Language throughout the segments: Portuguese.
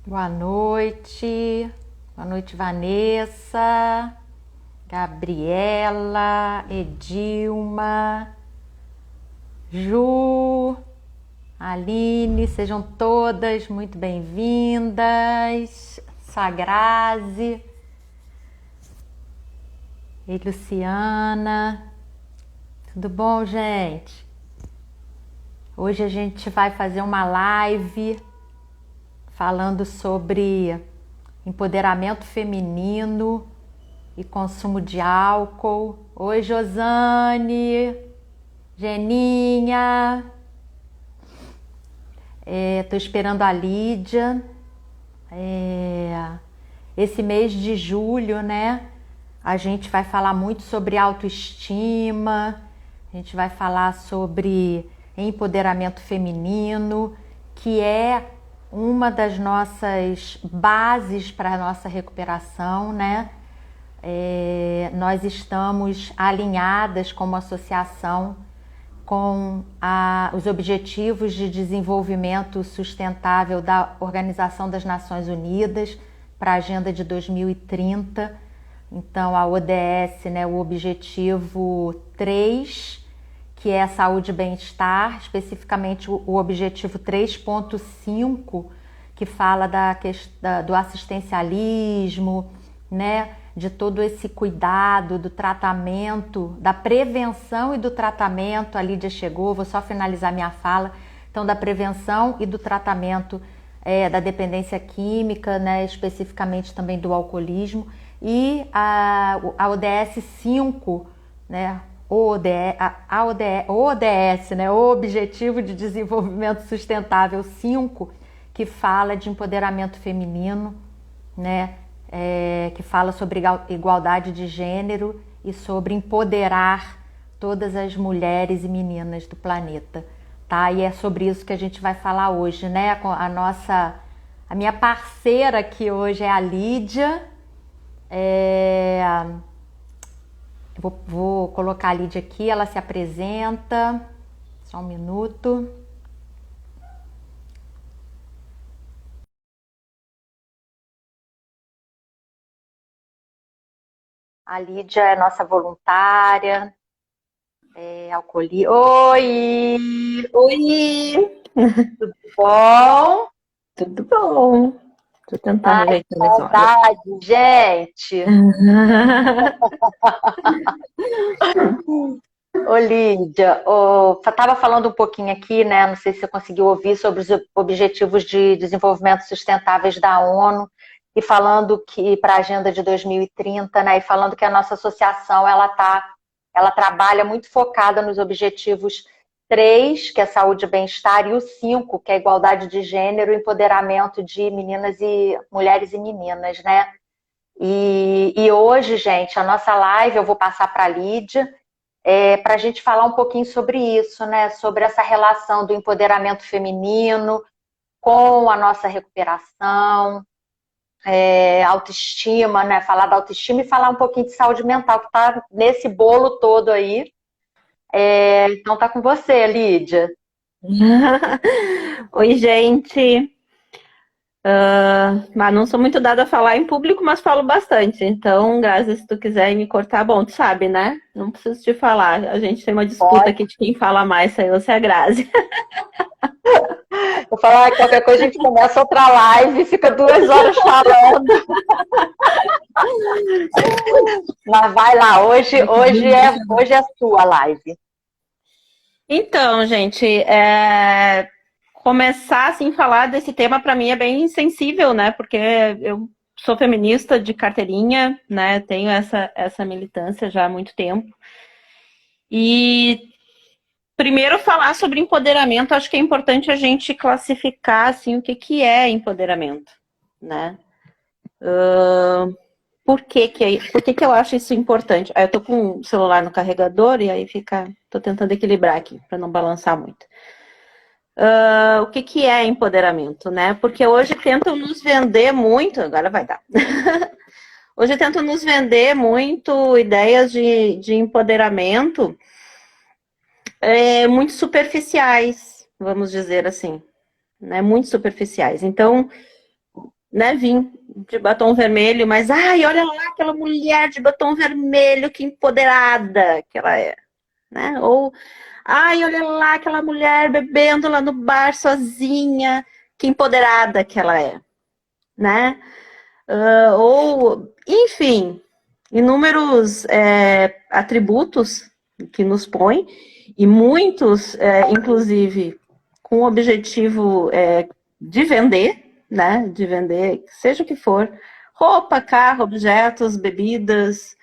Boa noite, Vanessa, Gabriela, Edilma, Ju, Aline, sejam todas muito bem-vindas. Sagrazi e Luciana, tudo bom, gente? Hoje a gente vai fazer uma live falando sobre empoderamento feminino e consumo de álcool. Oi, Josane, Geninha, tô esperando a Lídia. Esse mês de julho, né, a gente vai falar muito sobre autoestima, a gente vai falar sobre empoderamento feminino, que é uma das nossas bases para a nossa recuperação, né? Nós estamos alinhadas como associação com os Objetivos de Desenvolvimento Sustentável da Organização das Nações Unidas para a Agenda de 2030. Então, a ODS, né, o Objetivo 3, que é a saúde e bem-estar, especificamente o Objetivo 3.5, que fala do assistencialismo, né, de todo esse cuidado, do tratamento, da prevenção e do tratamento. A Lídia chegou, vou só finalizar minha fala. Então, da prevenção e do tratamento da dependência química, né, especificamente também do alcoolismo. E a ODS 5, né, ODS, né, o Objetivo de Desenvolvimento Sustentável 5, que fala de empoderamento feminino, né, que fala sobre igualdade de gênero e sobre empoderar todas as mulheres e meninas do planeta, tá? E é sobre isso que a gente vai falar hoje, né? A minha parceira aqui hoje é a Lídia. Vou colocar a Lídia aqui, ela se apresenta. Só um minuto. A Lídia é nossa voluntária, alcoólica. Oi! Oi, Tudo bom? tudo bom? Tô tentando Ai, ajeitar minhas horas. saudade, gente! Ô, Lídia, estava falando um pouquinho aqui, né? Não sei se você conseguiu ouvir sobre os Objetivos de Desenvolvimento Sustentáveis da ONU e falando que para a Agenda de 2030, né? E falando que a nossa associação ela trabalha muito focada nos Objetivos 3, que é saúde e bem-estar, e o 5, que é igualdade de gênero e empoderamento de meninas e mulheres e meninas, né? E hoje, gente, a nossa live eu vou passar para a Lídia para a gente falar um pouquinho sobre isso, né? Sobre essa relação do empoderamento feminino com a nossa recuperação, autoestima, né? Falar da autoestima e falar um pouquinho de saúde mental, que está nesse bolo todo aí. Então tá com você, Lídia. Oi, gente. Mas não sou muito dada a falar em público, mas falo bastante. Então, Grazi, se tu quiser me cortar, bom, tu sabe, né? Não preciso te falar. A gente tem uma disputa Pode. aqui de quem fala mais, se eu ou se é a Grazi. Vou falar qualquer coisa, a gente começa outra live e fica 2 horas falando. Mas vai lá, hoje é sua live. Então, gente, começar assim falar desse tema para mim é bem sensível, né? Porque eu sou feminista de carteirinha, né? Tenho essa militância já há muito tempo. E primeiro falar sobre empoderamento, acho que é importante a gente classificar assim o que é empoderamento, né? Por que eu acho isso importante? Aí eu tô com o celular no carregador e aí tô tentando equilibrar aqui para não balançar muito. O que é empoderamento, né? Porque hoje tentam nos vender muito, agora vai dar. Hoje tentam nos vender muito ideias de empoderamento muito superficiais, vamos dizer assim, né? Muito superficiais. Então, né, vim de batom vermelho, mas, ai, olha lá aquela mulher de batom vermelho, que empoderada que ela é, né? Ou, ai, olha lá aquela mulher bebendo lá no bar sozinha, que empoderada que ela é, né? Ou, enfim, inúmeros atributos que nos põem, e muitos, inclusive, com o objetivo de vender, né? De vender, seja o que for, roupa, carro, objetos, bebidas,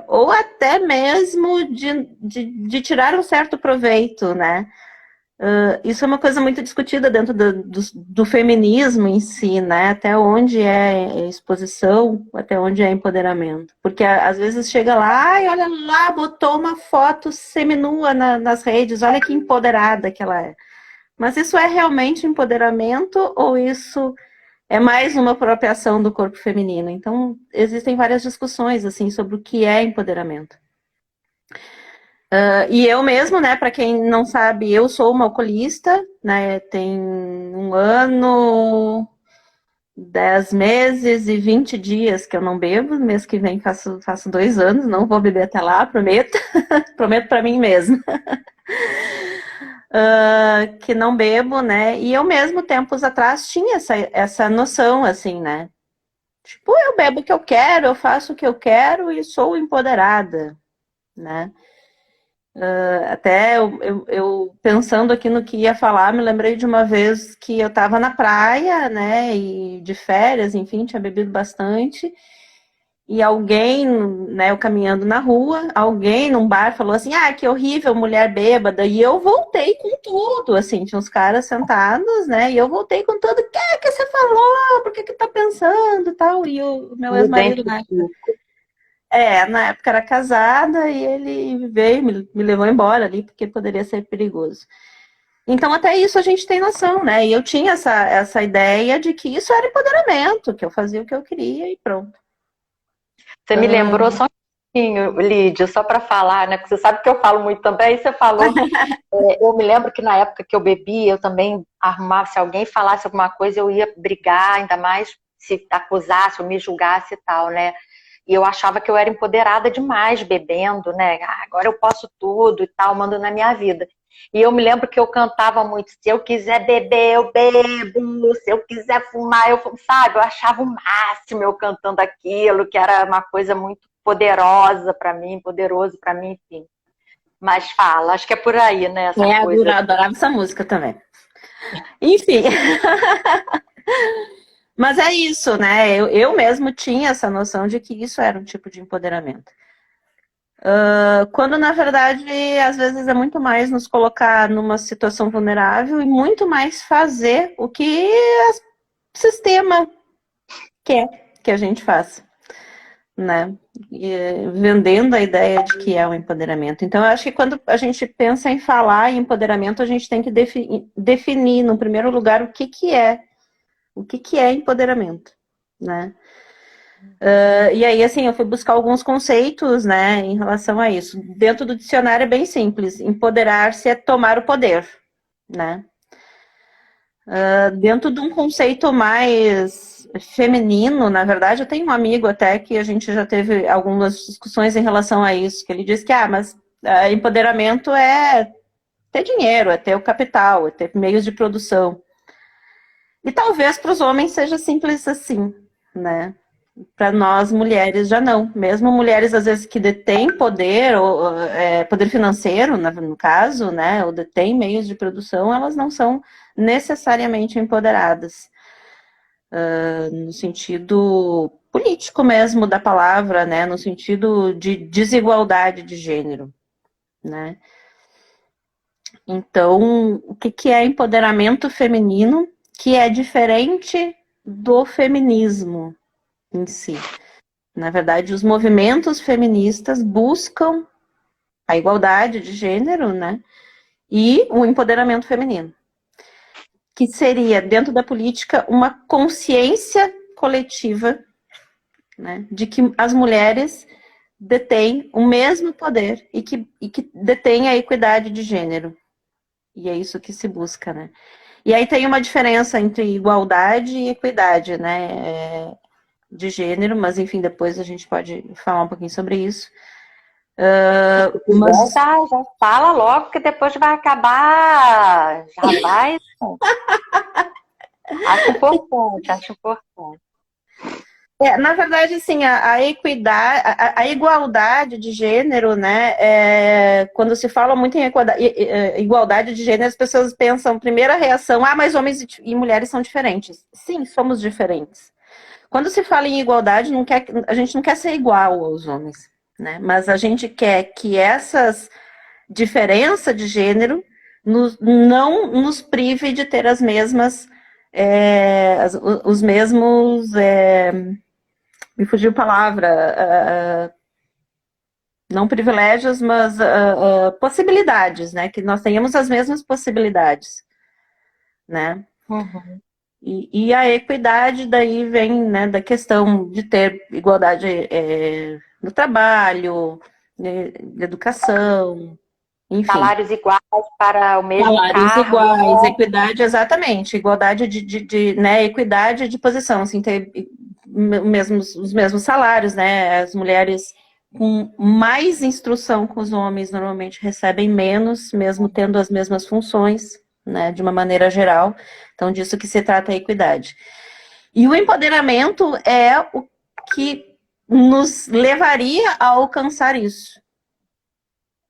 ou até mesmo de tirar um certo proveito, né? Isso é uma coisa muito discutida dentro do feminismo em si, né? Até onde é exposição, até onde é empoderamento. Porque às vezes chega lá, ai, olha lá, botou uma foto seminua nas redes, olha que empoderada que ela é. Mas isso é realmente empoderamento ou isso é mais uma apropriação do corpo feminino? Então, existem várias discussões, assim, sobre o que é empoderamento. E eu mesmo, né, para quem não sabe, eu sou uma alcoolista, né, tem 1 ano, 10 meses e 20 dias que eu não bebo, mês que vem faço 2 anos, não vou beber até lá, prometo, prometo para mim mesma. Que não bebo, né, e eu mesmo, tempos atrás, tinha essa noção, assim, né, tipo, eu bebo o que eu quero, eu faço o que eu quero e sou empoderada, né. Até eu pensando aqui no que ia falar, me lembrei de uma vez que eu estava na praia, né, e de férias, enfim, tinha bebido bastante, e alguém, né, eu caminhando na rua, alguém num bar falou assim, ah, que horrível, mulher bêbada, e eu voltei com tudo, assim, tinha uns caras sentados, né, e eu voltei com tudo, o que você falou, por que tá pensando, tal, e o meu ex-marido, né, na época era casada e ele veio, me levou embora ali, porque poderia ser perigoso. Então, até isso a gente tem noção, né? E eu tinha essa ideia de que isso era empoderamento, que eu fazia o que eu queria e pronto. Você me lembrou só um pouquinho, Lídia, só para falar, né? Porque você sabe que eu falo muito também, você falou. Eu me lembro que na época que eu bebia, eu também arrumava, se alguém falasse alguma coisa, eu ia brigar, ainda mais se acusasse ou me julgasse e tal, né? E eu achava que eu era empoderada demais bebendo, né? Agora eu posso tudo e tal, mando na minha vida. E eu me lembro que eu cantava muito, se eu quiser beber, eu bebo, se eu quiser fumar, eu fumo, sabe? Eu achava o máximo eu cantando aquilo, que era uma coisa muito poderosa para mim, poderoso para mim, enfim. Mas fala, acho que é por aí, né? Essa coisa. Eu adorava essa música também. Enfim. Mas é isso, né? Eu mesmo tinha essa noção de que isso era um tipo de empoderamento. Quando, na verdade, às vezes é muito mais nos colocar numa situação vulnerável e muito mais fazer o que o sistema quer que a gente faça, né? E, vendendo a ideia de que é o empoderamento. Então, eu acho que quando a gente pensa em falar em empoderamento, a gente tem que definir, no primeiro lugar, o que é empoderamento, né? E aí, assim, eu fui buscar alguns conceitos, né, em relação a isso. Dentro do dicionário é bem simples. Empoderar-se é tomar o poder, né? Dentro de um conceito mais feminino, na verdade, eu tenho um amigo até que a gente já teve algumas discussões em relação a isso, que ele diz que, mas empoderamento é ter dinheiro, é ter o capital, é ter meios de produção. E talvez para os homens seja simples assim, né? Para nós mulheres já não. Mesmo mulheres às vezes que detêm poder, ou poder financeiro, no caso, né? Ou detêm meios de produção, elas não são necessariamente empoderadas. No sentido político mesmo da palavra, né? No sentido de desigualdade de gênero, né? Então, o que é empoderamento feminino, que é diferente do feminismo em si? Na verdade, os movimentos feministas buscam a igualdade de gênero, né? E o empoderamento feminino. Que seria, dentro da política, uma consciência coletiva, né, de que as mulheres detêm o mesmo poder e que detêm a equidade de gênero. E é isso que se busca, né? E aí tem uma diferença entre igualdade e equidade, né? De gênero, mas enfim, depois a gente pode falar um pouquinho sobre isso. Mas... Já fala logo, que depois vai acabar. Já vai. Acho importante, acho importante. Na verdade, assim, a equidade, a igualdade de gênero, né? Quando se fala muito em igualdade de gênero, as pessoas pensam, primeira reação, mas homens e mulheres são diferentes. Sim, somos diferentes. Quando se fala em igualdade, a gente não quer ser igual aos homens, né? Mas a gente quer que essas diferenças de gênero não nos prive de ter as mesmas, os mesmos, me fugiu a palavra, não privilégios, mas possibilidades, né? Que nós tenhamos as mesmas possibilidades, né? Uhum. E a equidade daí vem, né, da questão de ter igualdade no trabalho, de educação, enfim. Salários iguais para o mesmo Salários cargo. iguais, equidade, exatamente, igualdade né, equidade de posição, assim, ter os mesmos salários, né, as mulheres com mais instrução que os homens normalmente recebem menos, mesmo tendo as mesmas funções, né, de uma maneira geral. Então, disso que se trata a equidade. E o empoderamento é o que nos levaria a alcançar isso,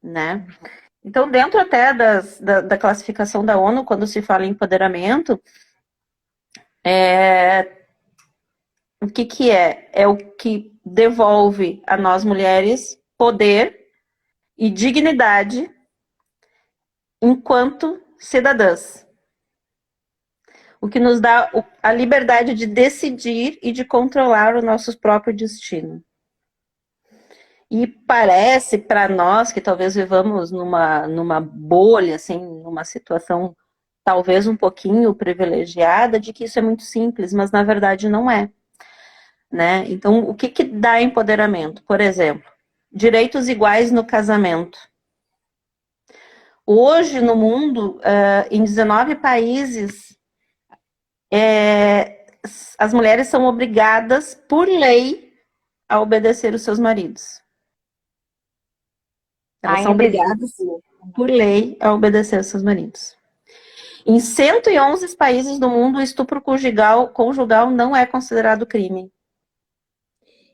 né? Então, dentro até da classificação da ONU, quando se fala em empoderamento, o que é? É o que devolve a nós mulheres poder e dignidade enquanto cidadãs. O que nos dá a liberdade de decidir e de controlar o nosso próprio destino. E parece para nós que talvez vivamos numa bolha, assim, numa situação talvez um pouquinho privilegiada, de que isso é muito simples, mas na verdade não é. Né? Então, o que dá empoderamento? Por exemplo, direitos iguais no casamento. Hoje, no mundo, em 19 países, as mulheres são obrigadas, por lei, a obedecer os seus maridos. Elas são obrigadas, por lei, a obedecer os seus maridos. Em 111 países do mundo, o estupro conjugal não é considerado crime.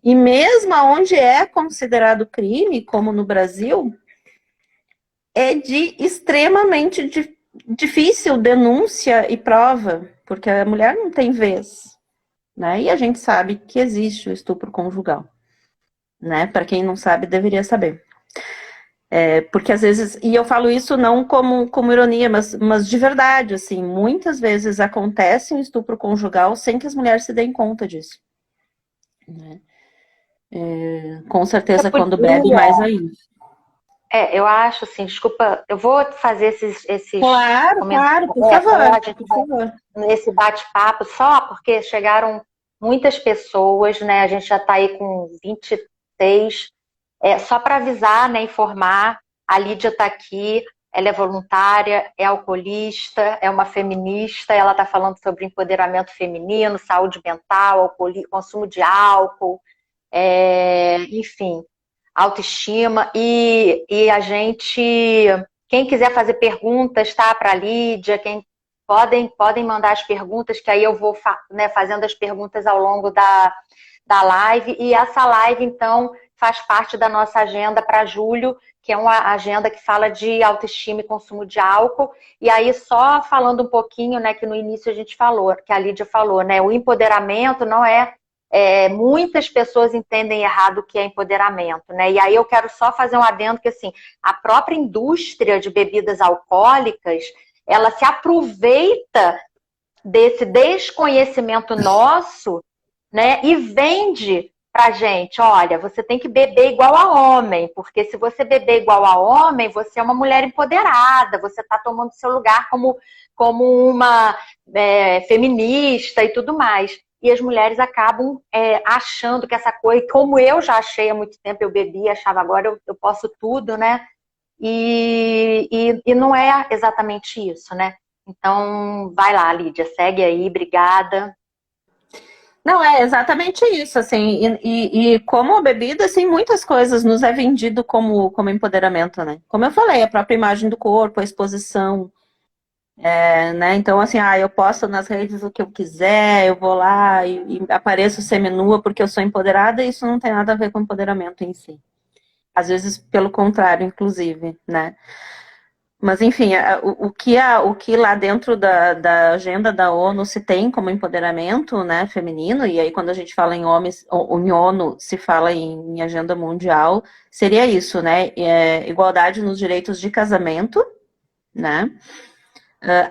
E mesmo onde é considerado crime, como no Brasil, é de extremamente difícil denúncia e prova, porque a mulher não tem vez, né? E a gente sabe que existe o estupro conjugal, né? Para quem não sabe, deveria saber. Porque às vezes, e eu falo isso não como ironia, mas de verdade, assim, muitas vezes acontece um estupro conjugal sem que as mulheres se deem conta disso, né? Com certeza quando bebe mais ainda. Eu acho assim, desculpa, eu vou fazer esses Claro, por favor. Nesse bate-papo, só porque chegaram muitas pessoas, né? A gente já está aí com 26. Só para avisar, né, informar, a Lídia está aqui, ela é voluntária, é alcoolista, é uma feminista, ela está falando sobre empoderamento feminino, saúde mental, consumo de álcool, enfim, autoestima, e a gente, quem quiser fazer perguntas, tá, para a Lídia, podem mandar as perguntas, que aí eu vou, né, fazendo as perguntas ao longo da live, e essa live, então, faz parte da nossa agenda para julho, que é uma agenda que fala de autoestima e consumo de álcool. E aí, só falando um pouquinho, né, que no início a gente falou, que a Lídia falou, né, o empoderamento não muitas pessoas entendem errado o que é empoderamento, né? E aí eu quero só fazer um adendo que, assim, a própria indústria de bebidas alcoólicas, ela se aproveita desse desconhecimento nosso, né, e vende pra gente, olha, você tem que beber igual a homem, porque se você beber igual a homem, você é uma mulher empoderada, você está tomando seu lugar como uma feminista e tudo mais. E as mulheres acabam achando que essa coisa, como eu já achei há muito tempo, eu bebi, achava agora eu posso tudo, né? E não é exatamente isso, né? Então, vai lá, Lídia, segue aí, obrigada. Não, é exatamente isso, assim, e como a bebida, assim, muitas coisas nos é vendido como empoderamento, né? Como eu falei, a própria imagem do corpo, a exposição, né? Então, assim, eu posto nas redes o que eu quiser, eu vou lá e apareço seminua porque eu sou empoderada, e isso não tem nada a ver com empoderamento em si. Às vezes, pelo contrário, inclusive, né? Mas, enfim, o que lá dentro da agenda da ONU se tem como empoderamento, né, feminino, e aí quando a gente fala em homens, ou em ONU se fala em agenda mundial, seria isso, né, igualdade nos direitos de casamento, né,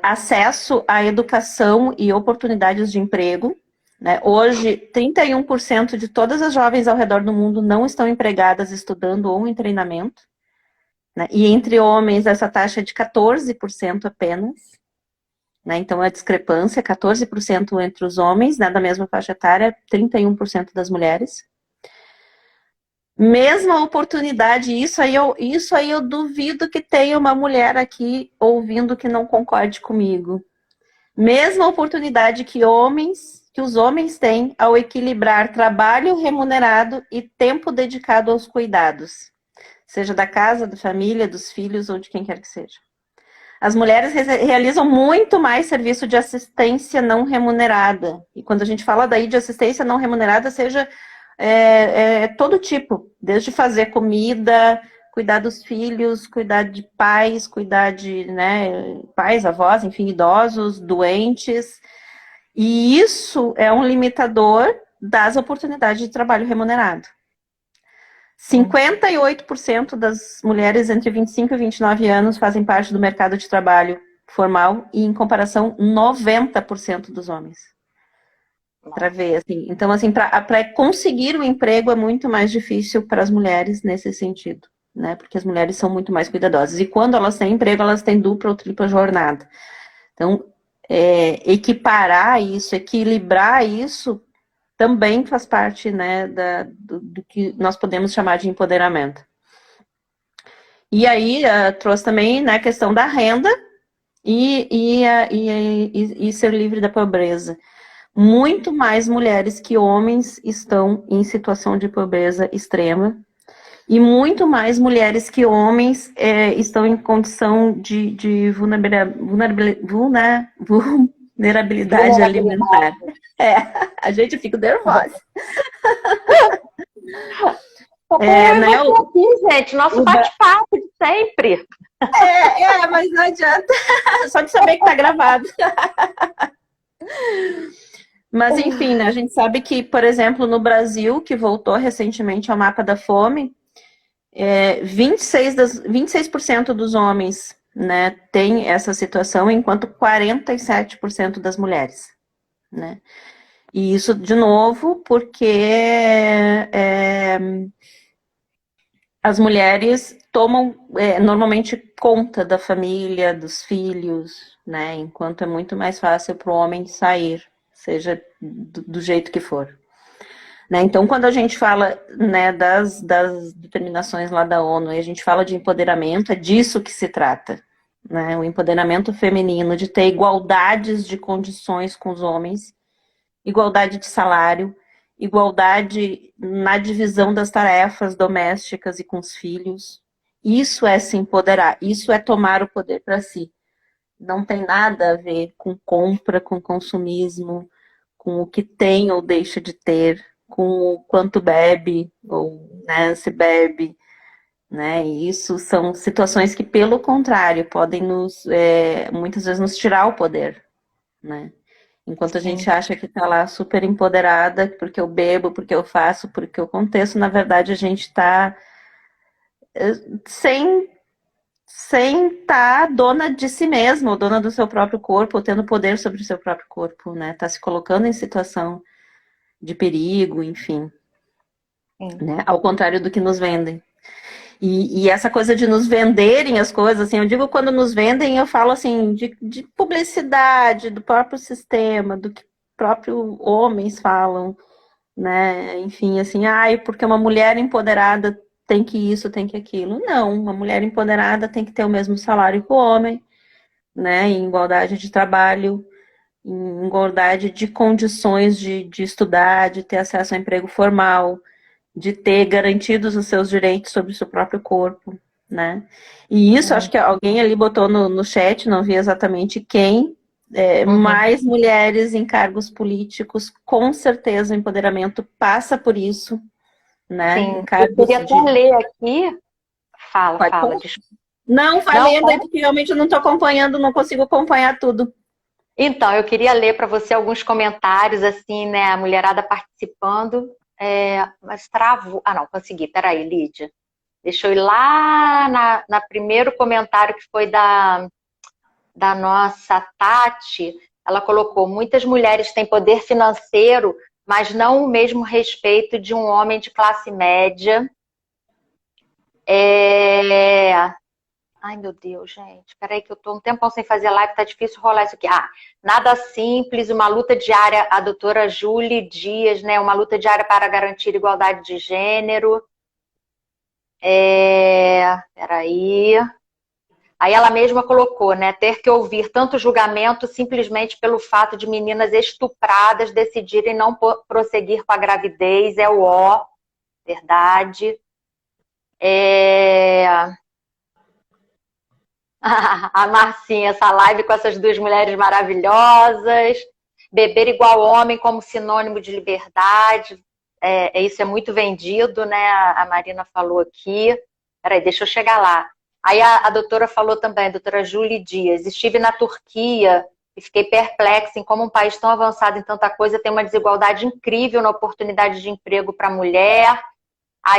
acesso à educação e oportunidades de emprego, né, hoje 31% de todas as jovens ao redor do mundo não estão empregadas, estudando ou em treinamento, né? E entre homens, essa taxa é de 14% apenas. Né? Então, a discrepância é 14% entre os homens, né, da mesma faixa etária, 31% das mulheres. Mesma oportunidade, isso aí eu duvido que tenha uma mulher aqui ouvindo que não concorde comigo. Mesma oportunidade que os homens têm ao equilibrar trabalho remunerado e tempo dedicado aos cuidados. Seja da casa, da família, dos filhos ou de quem quer que seja. As mulheres realizam muito mais serviço de assistência não remunerada. E quando a gente fala daí de assistência não remunerada, seja todo tipo. Desde fazer comida, cuidar dos filhos, cuidar de pais, cuidar de pais, avós, enfim, idosos, doentes. E isso é um limitador das oportunidades de trabalho remunerado. 58% das mulheres entre 25 e 29 anos fazem parte do mercado de trabalho formal e, em comparação, 90% dos homens. Para ver, assim. Então, assim, para conseguir o emprego é muito mais difícil para as mulheres nesse sentido, né? Porque as mulheres são muito mais cuidadosas. E quando elas têm emprego, elas têm dupla ou tripla jornada. Então, equiparar isso, equilibrar isso, também faz parte, né, do que nós podemos chamar de empoderamento. E aí, trouxe também, né, a questão da renda e ser livre da pobreza. Muito mais mulheres que homens estão em situação de pobreza extrema, e muito mais mulheres que homens estão em condição de vulnerabilidade alimentar. A gente fica nervosa. Né? Aqui, gente, nosso bate-papo de sempre. Mas não adianta. Só de saber que tá gravado. Mas, enfim, né, a gente sabe que, por exemplo, no Brasil, que voltou recentemente ao mapa da fome, 26% dos homens, né, tem essa situação, enquanto 47% das mulheres, né? E isso, de novo, porque as mulheres tomam normalmente conta da família, dos filhos, né? Enquanto é muito mais fácil para o homem sair, seja do jeito que for. Né? Então, quando a gente fala, né, das determinações lá da ONU e a gente fala de empoderamento, é disso que se trata. Né? O empoderamento feminino, de ter igualdades de condições com os homens, igualdade de salário, igualdade na divisão das tarefas domésticas e com os filhos. Isso é se empoderar, isso é tomar o poder para si. Não tem nada a ver com compra, com consumismo, com o que tem ou deixa de ter, com o quanto bebe ou, né, se bebe. Né? E isso são situações que, pelo contrário, podem muitas vezes nos tirar o poder. Né? Enquanto a gente acha que está lá super empoderada, porque eu bebo, porque eu faço, porque eu aconteço, na verdade a gente está sem estar dona de si mesmo, ou dona do seu próprio corpo, ou tendo poder sobre o seu próprio corpo, né? Tá se colocando em situação de perigo, enfim. Né? Ao contrário do que nos vendem. E essa coisa de nos venderem as coisas, assim, eu digo quando nos vendem, eu falo assim, de publicidade, do próprio sistema, do que próprios homens falam, né? Enfim, assim, porque uma mulher empoderada tem que isso, tem que aquilo. Não, uma mulher empoderada tem que ter o mesmo salário que o homem, né? Em igualdade de trabalho, em igualdade de condições de estudar, de ter acesso ao emprego formal, de ter garantidos os seus direitos sobre o seu próprio corpo, né? E isso, acho que alguém ali botou no chat, não vi exatamente quem, mais mulheres em cargos políticos, com certeza o empoderamento passa por isso, né? Sim, Em cargos eu queria até ler aqui. Pode Fala, falar? desculpa. Não, vai Não, lendo aí, porque realmente eu não estou acompanhando, não consigo acompanhar tudo. então, eu queria ler para você alguns comentários, assim, né? A mulherada participando. Mas travou. Ah, não, consegui. Peraí, Lídia. Deixa eu ir lá na primeiro comentário que foi da nossa Tati. Ela colocou: muitas mulheres têm poder financeiro, mas não o mesmo respeito de um homem de classe média. Ai, meu Deus, gente. Peraí que eu tô um tempão sem fazer live, tá difícil rolar isso aqui. Nada simples, uma luta diária, a doutora Júlia Dias, né? Uma luta diária para garantir igualdade de gênero. Peraí. Aí ela mesma colocou, né? Ter que ouvir tanto julgamento simplesmente pelo fato de meninas estupradas decidirem não prosseguir com a gravidez, é o ó, verdade. A Marcinha, essa live com essas duas mulheres maravilhosas. Beber igual homem como sinônimo de liberdade. Isso é muito vendido, né? A Marina falou aqui. Peraí, deixa eu chegar lá. Aí a doutora falou também, a doutora Júlia Dias. Estive na Turquia e fiquei perplexa em como um país tão avançado em tanta coisa tem uma desigualdade incrível na oportunidade de emprego para a mulher. A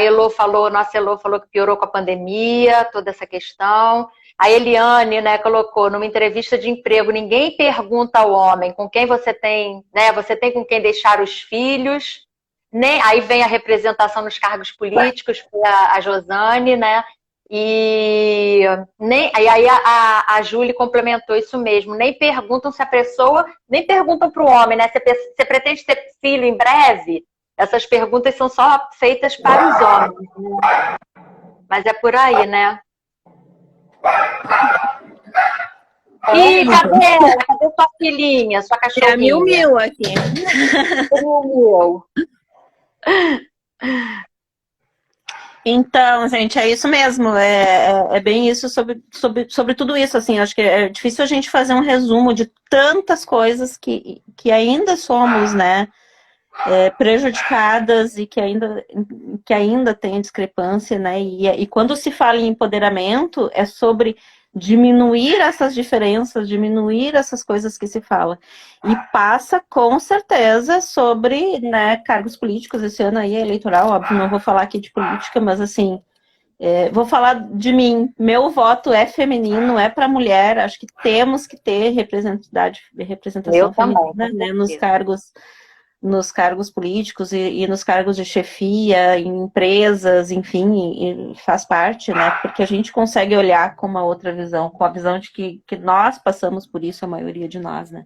nossa Elô falou que piorou com a pandemia, toda essa questão. A Eliane, né, colocou numa entrevista de emprego: ninguém pergunta ao homem com quem você tem, né? Você tem com quem deixar os filhos. Nem, aí vem a representação nos cargos políticos, foi a Josane, né? E aí a Júlia complementou isso mesmo. Nem perguntam se a pessoa, nem perguntam para o homem, né? Você pretende ter filho em breve? Essas perguntas são só feitas para os homens, né? Mas é por aí, né? Ih, cadê sua filhinha, sua cachorrinha? É a Miu aqui. Miu. Então, gente, é isso mesmo. É bem isso sobre tudo isso. Assim, acho que é difícil a gente fazer um resumo de tantas coisas que ainda somos, né? Prejudicadas e que ainda tem discrepância, né? E quando se fala em empoderamento, é sobre diminuir essas diferenças, diminuir essas coisas que se fala. E passa, com certeza, sobre, né, cargos políticos. Esse ano aí é eleitoral, óbvio, não vou falar aqui de política, mas assim, vou falar de mim. Meu voto é feminino, é para mulher. Acho que temos que ter representação feminina, né, nos cargos políticos e nos cargos de chefia, em empresas, enfim, faz parte, né? Porque a gente consegue olhar com uma outra visão, com a visão de que nós passamos por isso, a maioria de nós, né?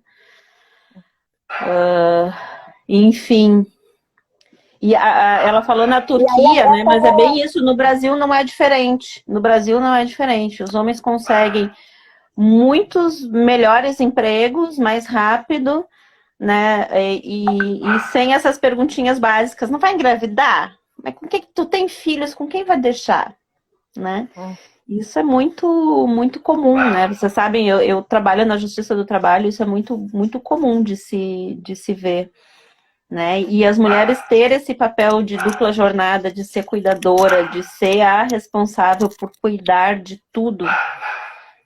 Enfim. E ela falou na Turquia, né? Mas é bem isso, no Brasil não é diferente. No Brasil não é diferente. Os homens conseguem muitos melhores empregos, mais rápido, né? E sem essas perguntinhas básicas. Não vai engravidar? Mas com que tu tem filhos? Com quem vai deixar? Né? Isso é muito, muito comum, né? Vocês sabem, eu trabalho na Justiça do Trabalho, isso é muito, muito comum de se ver, né? E as mulheres terem esse papel de dupla jornada, de ser cuidadora, de ser a responsável por cuidar de tudo,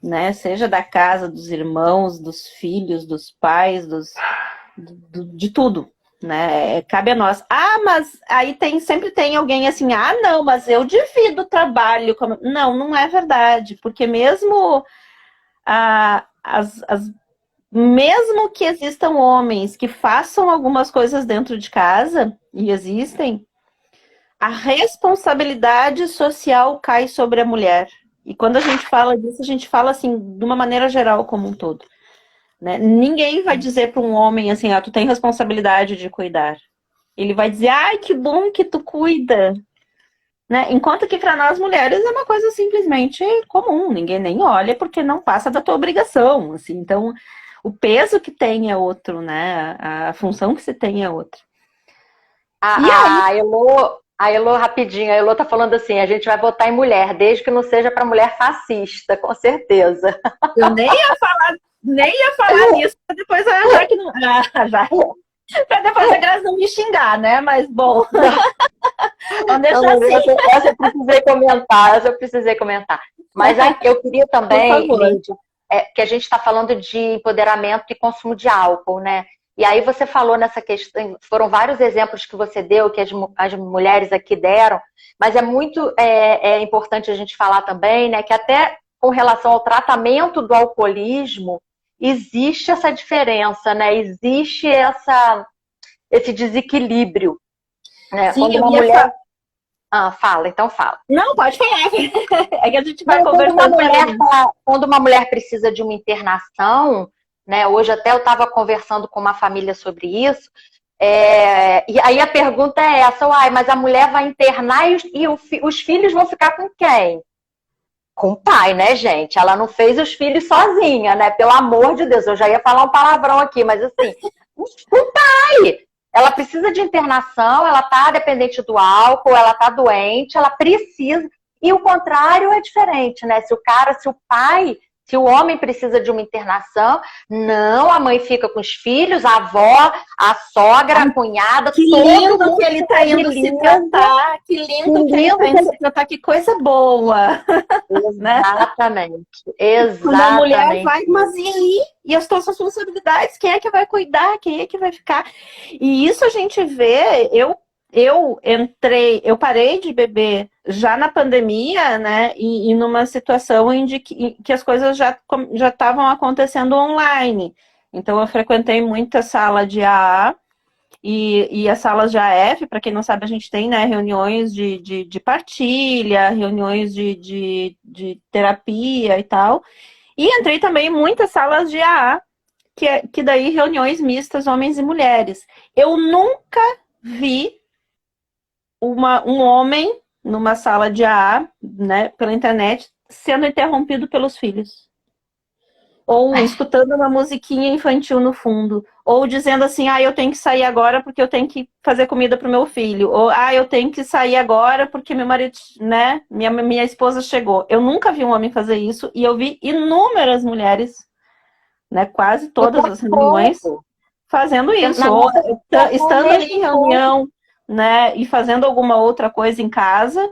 né? Seja da casa, dos irmãos, dos filhos, dos pais, de tudo, né? Cabe a nós. Mas aí sempre tem alguém assim: não, mas eu divido o trabalho. Não é verdade, porque mesmo mesmo que existam homens que façam algumas coisas dentro de casa, e existem, a responsabilidade social cai sobre a mulher. E quando a gente fala disso, a gente fala assim, de uma maneira geral, como um todo. Né? Ninguém vai dizer para um homem assim: tu tem responsabilidade de cuidar. Ele vai dizer: ai, que bom que tu cuida. né? Enquanto que para nós mulheres é uma coisa simplesmente comum, ninguém nem olha porque não passa da tua obrigação, assim. Então, o peso que tem é outro, né? A função que se tem é outra. E aí, A Elô, rapidinho, a Elô tá falando assim, a gente vai votar em mulher, desde que não seja para mulher fascista, com certeza. eu nem ia falar nisso, para depois já que não, para depois a Graça não me xingar, né? Mas bom, vamos deixar assim. Essa eu precisei comentar. Mas eu queria também, Lídia, que a gente está falando de empoderamento e consumo de álcool, né? E aí você falou nessa questão, foram vários exemplos que você deu, que as mulheres aqui deram, mas é muito importante a gente falar também, né, que até com relação ao tratamento do alcoolismo, existe essa diferença, né? Existe esse desequilíbrio. Né? Sim, quando uma mulher. Fala, então fala. Não, pode falar. É que a gente vai conversando. Quando uma mulher precisa de uma internação, né? Hoje até eu estava conversando com uma família sobre isso, e aí a pergunta é essa, mas a mulher vai internar e os filhos vão ficar com quem? Com o pai, né, gente? Ela não fez os filhos sozinha, né? Pelo amor de Deus, eu já ia falar um palavrão aqui, mas assim, o pai! Ela precisa de internação, ela tá dependente do álcool, ela tá doente, ela precisa. E o contrário é diferente, né? Se o homem precisa de uma internação, não, a mãe fica com os filhos, a avó, a sogra, a cunhada, que lindo que ele tá indo se tratar, que lindo que ele tá indo se tratar, que coisa boa. Exatamente, exatamente. Quando a mulher vai, mas e aí? E as tuas responsabilidades? Quem é que vai cuidar? Quem é que vai ficar? E isso a gente vê, eu parei de beber já na pandemia, né? E numa situação em que as coisas já estavam acontecendo online. Então eu frequentei muita sala de AA e as salas de AF, para quem não sabe, a gente tem, né, reuniões de partilha, reuniões de terapia e tal. E entrei também em muitas salas de AA, que daí reuniões mistas, homens e mulheres. Eu nunca vi um homem numa sala de AA, né, pela internet, sendo interrompido pelos filhos. Ou escutando uma musiquinha infantil no fundo. Ou dizendo assim, eu tenho que sair agora porque eu tenho que fazer comida pro meu filho. Ou, eu tenho que sair agora porque meu marido, né, minha esposa chegou. Eu nunca vi um homem fazer isso e eu vi inúmeras mulheres, né, quase todas as reuniões, fazendo isso. Ou estando ali em reunião, né, e fazendo alguma outra coisa em casa,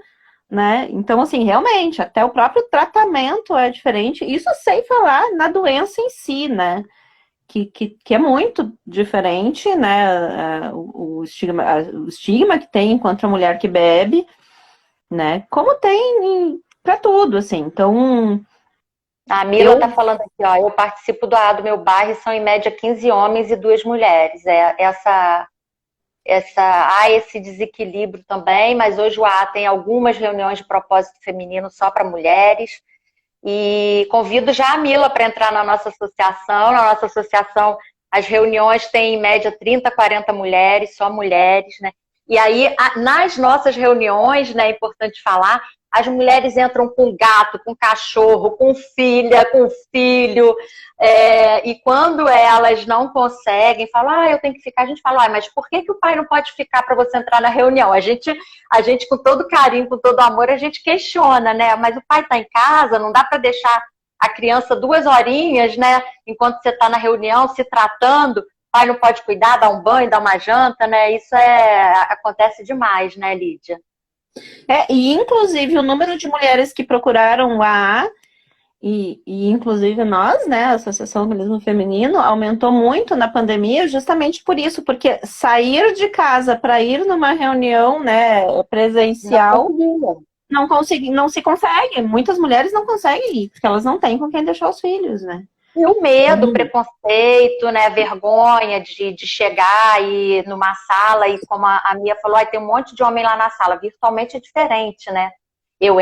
né? Então, assim, realmente, até o próprio tratamento é diferente. Isso sem falar na doença em si, né? Que é muito diferente, né? O estigma que tem contra a mulher que bebe, né? Como tem para tudo, assim. Então, a Mila tá falando aqui, eu participo do AA do meu bairro e são em média 15 homens e 2 mulheres. Há esse desequilíbrio também, mas hoje o AA tem algumas reuniões de propósito feminino só para mulheres. E convido já a Mila para entrar na nossa associação. Na nossa associação, as reuniões têm em média 30, 40 mulheres, só mulheres, né? E aí, nas nossas reuniões, né, é importante falar, as mulheres entram com gato, com cachorro, com filha, com filho, e quando elas não conseguem, falam, eu tenho que ficar, a gente fala, mas por que o pai não pode ficar para você entrar na reunião? A gente, com todo carinho, com todo amor, a gente questiona, né? Mas o pai está em casa, não dá para deixar a criança 2 horinhas, né? Enquanto você está na reunião, se tratando, o pai não pode cuidar, dar um banho, dar uma janta, né? Isso acontece demais, né, Lídia? E inclusive o número de mulheres que procuraram o AA, e inclusive nós, né, a Associação Alcoolismo Feminino, aumentou muito na pandemia justamente por isso, porque sair de casa para ir numa reunião, né, presencial não se consegue. Muitas mulheres não conseguem ir, porque elas não têm com quem deixar os filhos, né? E o medo, o preconceito, né, a vergonha de chegar e ir numa sala e, como a Mia falou, tem um monte de homem lá na sala. Virtualmente é diferente, né? Eu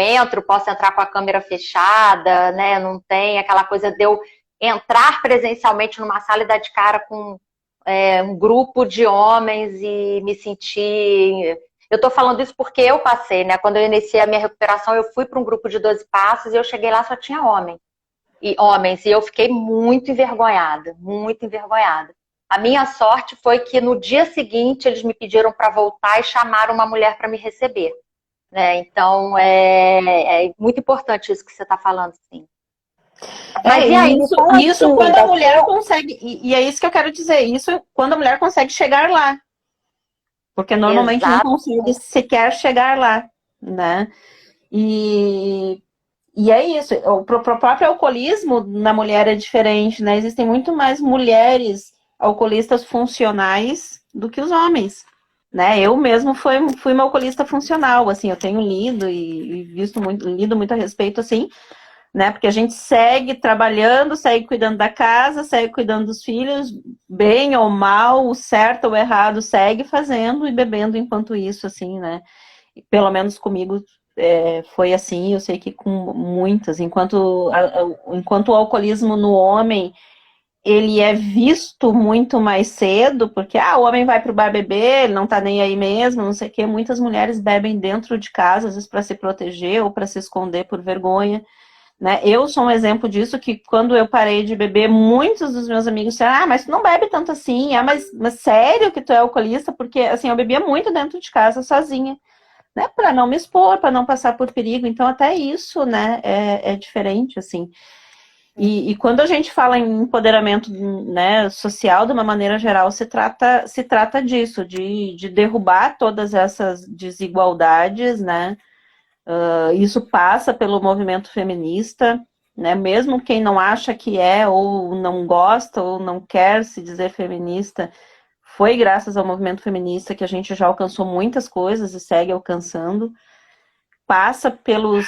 posso entrar com a câmera fechada, né? Não tem aquela coisa de eu entrar presencialmente numa sala e dar de cara com um grupo de homens e me sentir Eu tô falando isso porque eu passei, né? Quando eu iniciei a minha recuperação, eu fui para um grupo de 12 passos e eu cheguei lá, só tinha homens, e eu fiquei muito envergonhada, muito envergonhada. A minha sorte foi que no dia seguinte eles me pediram para voltar e chamaram uma mulher para me receber, né? Então é muito importante isso que você está falando, sim. Mas e aí, isso quando a mulher consegue, e é isso que eu quero dizer, isso quando a mulher consegue chegar lá, porque normalmente não consegue sequer chegar lá, né? E é isso, o próprio alcoolismo na mulher é diferente, né? Existem muito mais mulheres alcoolistas funcionais do que os homens, né? Eu mesmo fui uma alcoolista funcional, assim, eu tenho lido e lido muito a respeito, assim, né? Porque a gente segue trabalhando, segue cuidando da casa, segue cuidando dos filhos, bem ou mal, o certo ou errado, segue fazendo e bebendo enquanto isso, assim, né? Pelo menos comigo foi assim, eu sei que com muitas, enquanto o alcoolismo no homem, ele é visto muito mais cedo, porque o homem vai pro bar beber, ele não tá nem aí mesmo, não sei o quê, muitas mulheres bebem dentro de casa, às vezes para se proteger ou para se esconder por vergonha, né? Eu sou um exemplo disso, que quando eu parei de beber, muitos dos meus amigos disseram, mas tu não bebe tanto assim, mas sério que tu é alcoolista? Porque, assim, eu bebia muito dentro de casa, sozinha, né, para não me expor, para não passar por perigo. Então, até isso, né, é diferente, assim. E quando a gente fala em empoderamento, né, social, de uma maneira geral, se trata disso, de derrubar todas essas desigualdades, né. Isso passa pelo movimento feminista, né, mesmo quem não acha que ou não gosta, ou não quer se dizer feminista, foi graças ao movimento feminista que a gente já alcançou muitas coisas e segue alcançando. Passa pelas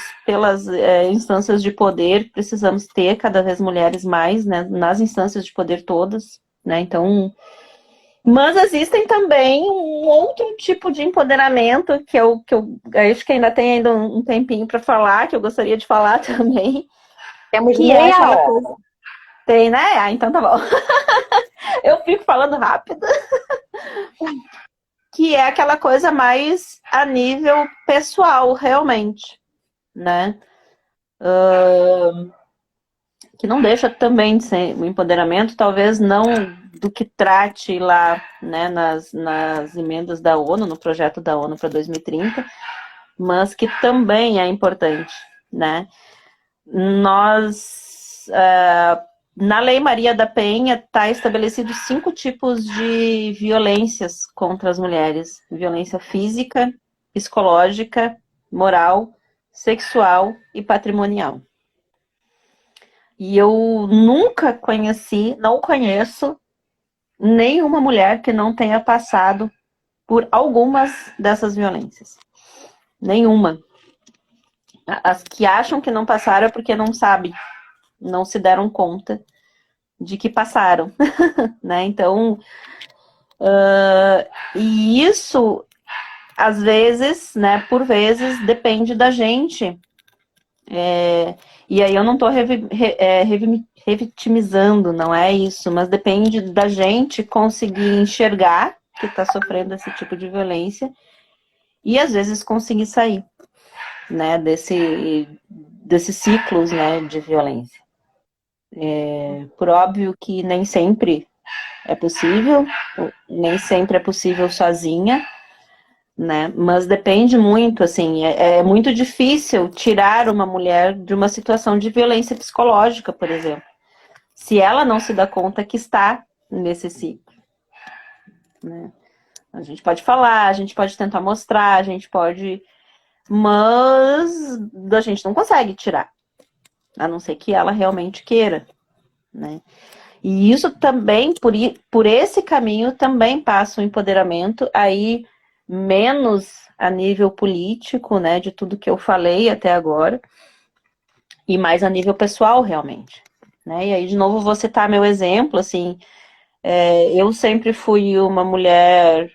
instâncias de poder, precisamos ter cada vez mulheres mais, né, nas instâncias de poder todas, né, então... Mas existem também um outro tipo de empoderamento que eu acho que ainda tem um tempinho para falar, que eu gostaria de falar também. Temos meia hora. Coisa... Tem, né? Então tá bom. Eu fico falando rápido. Que é aquela coisa mais a nível pessoal, realmente, né? Que não deixa também de ser um empoderamento, talvez não do que trate lá, né, nas emendas da ONU, no projeto da ONU para 2030, mas que também é importante, né? Nós... na Lei Maria da Penha está estabelecido 5 tipos de violências contra as mulheres. Violência física, psicológica, moral, sexual e patrimonial. E eu nunca não conheço nenhuma mulher que não tenha passado por algumas dessas violências. Nenhuma. As que acham que não passaram é porque não sabem, não se deram conta de que passaram, né? Então, e isso, às vezes, né, por vezes, depende da gente. E aí eu não estou revitimizando, não é isso, mas depende da gente conseguir enxergar que está sofrendo esse tipo de violência e, às vezes, conseguir sair, né, desses ciclos, né, de violência. Por óbvio que nem sempre é possível, nem sempre é possível sozinha, né? Mas depende muito, assim, é muito difícil tirar uma mulher de uma situação de violência psicológica, por exemplo, se ela não se dá conta que está nesse ciclo, né? A gente pode falar, a gente pode tentar mostrar, a gente pode... Mas a gente não consegue tirar, a não ser que ela realmente queira, né? E isso também, por esse caminho, também passa o empoderamento, aí menos a nível político, né, de tudo que eu falei até agora, e mais a nível pessoal, realmente, né? E aí, de novo, vou citar meu exemplo, assim, eu sempre fui uma mulher,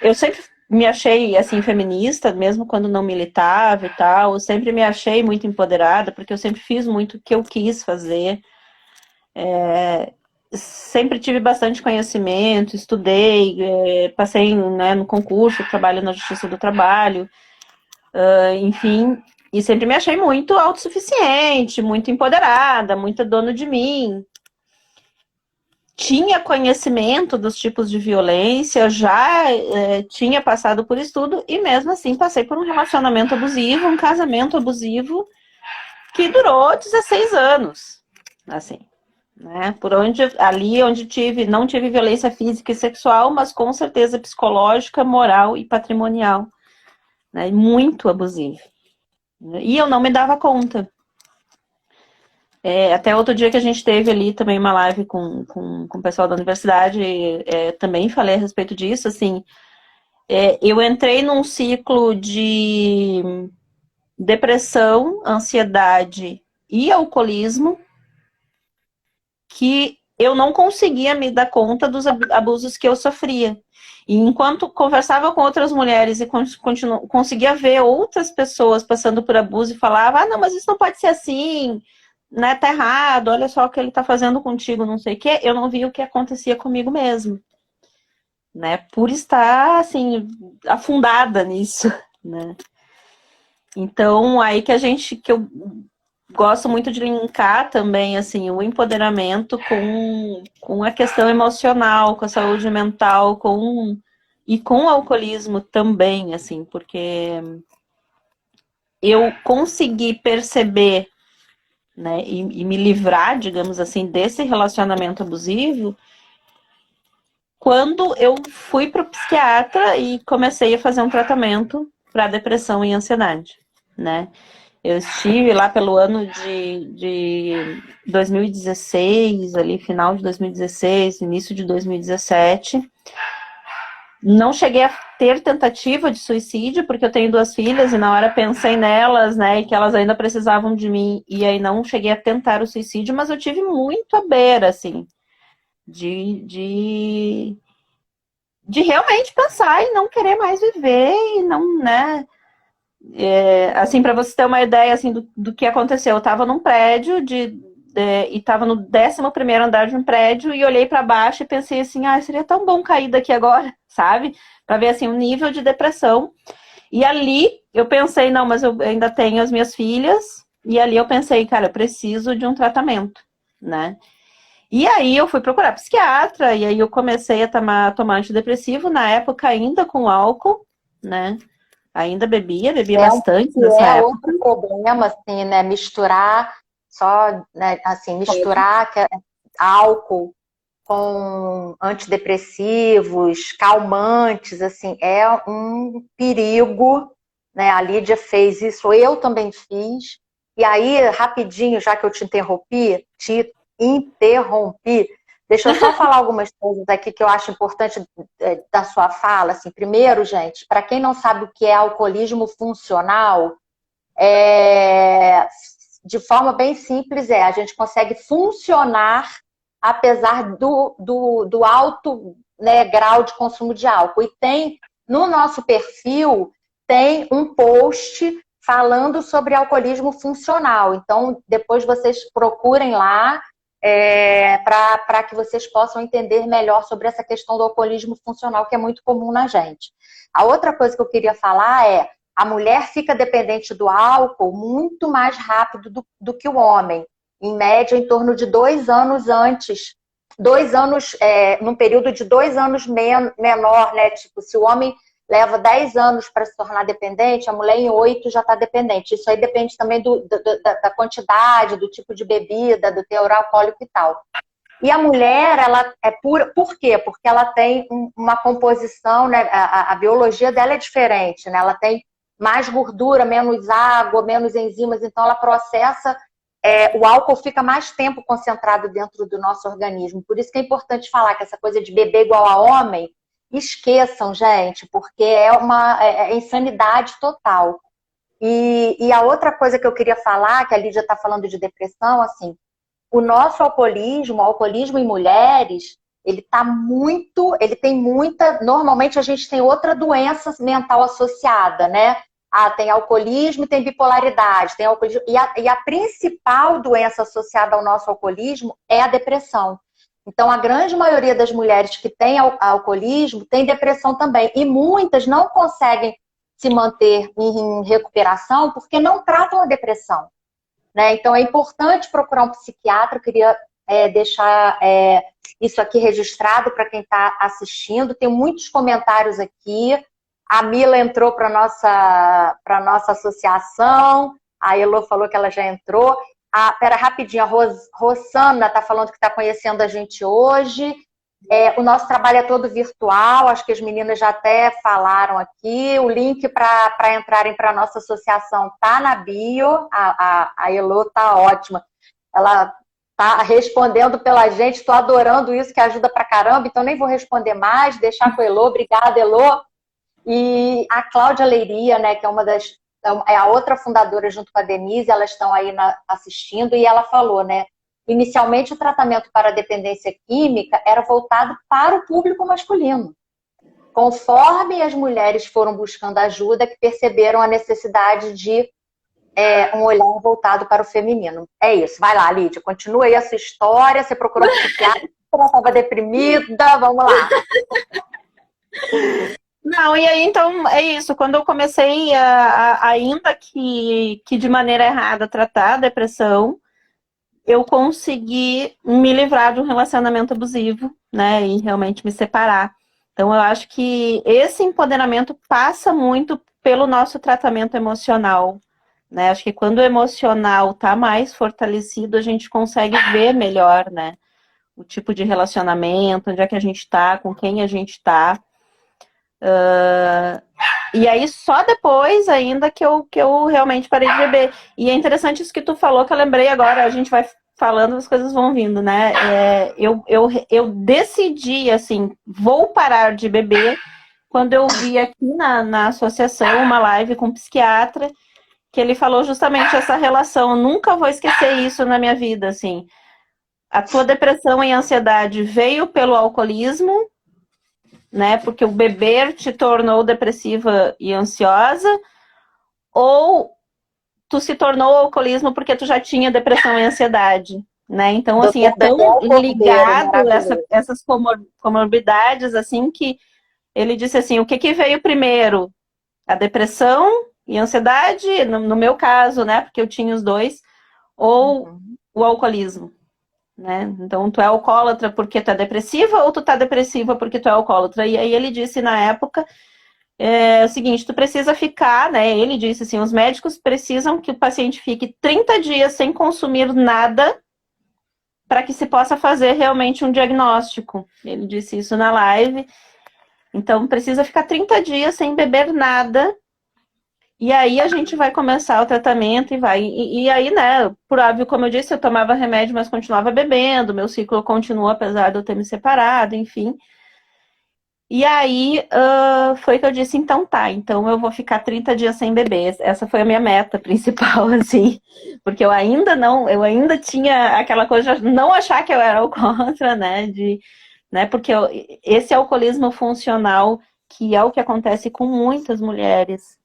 eu sempre me achei, assim, feminista, mesmo quando não militava e tal, eu sempre me achei muito empoderada, porque eu sempre fiz muito o que eu quis fazer, sempre tive bastante conhecimento, estudei, passei, né, no concurso, trabalho na Justiça do Trabalho, enfim, e sempre me achei muito autossuficiente, muito empoderada, muito dona de mim. Tinha conhecimento dos tipos de violência, já tinha passado por estudo, e mesmo assim passei por um relacionamento abusivo, um casamento abusivo, que durou 16 anos, assim. Né? Ali onde não tive violência física e sexual, mas com certeza psicológica, moral e patrimonial, né? Muito abusivo. E eu não me dava conta. Até outro dia que a gente teve ali também uma live com o pessoal da universidade, também falei a respeito disso, assim, eu entrei num ciclo de depressão, ansiedade e alcoolismo, que eu não conseguia me dar conta dos abusos que eu sofria. E enquanto conversava com outras mulheres e conseguia ver outras pessoas passando por abuso e falava, não, mas isso não pode ser assim, né, tá errado, olha só o que ele tá fazendo contigo, não sei o quê, eu não via o que acontecia comigo mesmo, né, por estar, assim, afundada nisso, né. Então, aí que eu gosto muito de linkar também, assim, o empoderamento com a questão emocional, com a saúde mental, e com o alcoolismo também, assim, porque eu consegui perceber, né, e me livrar, digamos assim, desse relacionamento abusivo quando eu fui para o psiquiatra e comecei a fazer um tratamento para depressão e ansiedade, né. Eu estive lá pelo ano de 2016, ali, final de 2016, início de 2017. Não cheguei a ter tentativa de suicídio, porque eu tenho 2 filhas e na hora pensei nelas, né, e que elas ainda precisavam de mim, e aí não cheguei a tentar o suicídio, mas eu tive muito à beira, assim, de realmente pensar e não querer mais viver e não, né. Assim, para você ter uma ideia assim, do que aconteceu, eu estava num prédio e estava no 11º andar de um prédio e olhei para baixo e pensei assim, seria tão bom cair daqui agora, sabe? Para ver assim o nível de depressão. E ali eu pensei, não, mas eu ainda tenho as minhas filhas, e ali eu pensei, cara, eu preciso de um tratamento, né? E aí eu fui procurar psiquiatra, e aí eu comecei a tomar antidepressivo, na época ainda com álcool, né? Ainda bebia bastante nessa época. Outro problema, assim, né? Misturar né, assim, álcool com antidepressivos, calmantes, assim, é um perigo, né? A Lídia fez isso, eu também fiz. E aí, rapidinho, já que eu te interrompi, deixa eu só falar algumas coisas aqui que eu acho importante da sua fala. Assim, primeiro, gente, para quem não sabe o que é alcoolismo funcional, de forma bem simples, a gente consegue funcionar apesar do alto, né, grau de consumo de álcool. E tem, no nosso perfil, tem um post falando sobre alcoolismo funcional. Então, depois vocês procurem lá para que vocês possam entender melhor sobre essa questão do alcoolismo funcional, que é muito comum na gente. A outra coisa que eu queria falar é: a mulher fica dependente do álcool muito mais rápido do que o homem. Em média, em torno de 2 anos antes. 2 anos, num período de 2 anos menor, né? Tipo, se o homem leva 10 anos para se tornar dependente, a mulher em 8 já está dependente. Isso aí depende também da quantidade, do tipo de bebida, do teor alcoólico e tal. E a mulher, ela é pura. Por quê? Porque ela tem uma composição, né? A biologia dela é diferente, né? Ela tem mais gordura, menos água, menos enzimas, então ela processa. O álcool fica mais tempo concentrado dentro do nosso organismo. Por isso que é importante falar que essa coisa de beber igual a homem, esqueçam, gente, porque é insanidade total. E a outra coisa que eu queria falar, que a Lídia está falando de depressão, assim, o nosso alcoolismo em mulheres, ele tem muita. Normalmente a gente tem outra doença mental associada, né? Tem alcoolismo e tem bipolaridade, tem alcoolismo. E a principal doença associada ao nosso alcoolismo é a depressão. Então, a grande maioria das mulheres que têm alcoolismo tem depressão também. E muitas não conseguem se manter em recuperação porque não tratam a depressão, né? Então, é importante procurar um psiquiatra. Eu queria deixar isso aqui registrado para quem está assistindo. Tem muitos comentários aqui. A Mila entrou para a nossa associação. A Elo falou que ela já entrou. Pera, rapidinho, a Rosana está falando que está conhecendo a gente hoje. O nosso trabalho é todo virtual, acho que as meninas já até falaram aqui. O link para entrarem para a nossa associação tá na bio. A Elo tá ótima. Ela tá respondendo pela gente, estou adorando isso, que ajuda pra caramba, então nem vou responder mais, deixar com a Elo. Obrigada, Elo. E a Cláudia Leiria, né, que é a outra fundadora junto com a Denise, elas estão aí assistindo, e ela falou, né, inicialmente o tratamento para a dependência química era voltado para o público masculino. Conforme as mulheres foram buscando ajuda, que perceberam a necessidade de um olhar voltado para o feminino. É isso, vai lá, Lídia, continua aí a sua história, você procurou psiquiatra, você estava deprimida, vamos lá. Não, e aí então é isso, quando eu comecei ainda que de maneira errada tratar a depressão, eu consegui me livrar de um relacionamento abusivo, né, e realmente me separar. Então eu acho que esse empoderamento passa muito pelo nosso tratamento emocional, né, acho que quando o emocional tá mais fortalecido, a gente consegue ver melhor, né, o tipo de relacionamento, onde é que a gente tá, com quem a gente tá. E aí só depois ainda que eu realmente parei de beber. E é interessante isso que tu falou, que eu lembrei agora, a gente vai falando, as coisas vão vindo, né? Eu decidi, assim, vou parar de beber quando eu vi aqui na associação uma live com um psiquiatra, que ele falou justamente essa relação. Eu nunca vou esquecer isso na minha vida, assim. A tua depressão e ansiedade veio pelo alcoolismo, né? Porque o beber te tornou depressiva e ansiosa, ou tu se tornou alcoolismo porque tu já tinha depressão e ansiedade, né? Então, assim, é tão ligado essas comorbidades, assim, que ele disse assim, o que veio primeiro? A depressão e ansiedade, no meu caso, né? Porque eu tinha os dois, ou o alcoolismo. Né? Então, tu é alcoólatra porque tu é depressiva ou tu tá depressiva porque tu é alcoólatra? E aí ele disse na época o seguinte, tu precisa ficar, né? Ele disse assim, os médicos precisam que o paciente fique 30 dias sem consumir nada para que se possa fazer realmente um diagnóstico. Ele disse isso na live. Então, precisa ficar 30 dias sem beber nada. E aí a gente vai começar o tratamento e vai... E aí, né, por óbvio, como eu disse, eu tomava remédio, mas continuava bebendo, meu ciclo continuou, apesar de eu ter me separado, enfim. E aí foi que eu disse, então tá, então eu vou ficar 30 dias sem beber. Essa foi a minha meta principal, assim, porque eu ainda tinha aquela coisa de não achar que eu era alcoólatra, né, porque esse alcoolismo funcional, que é o que acontece com muitas mulheres,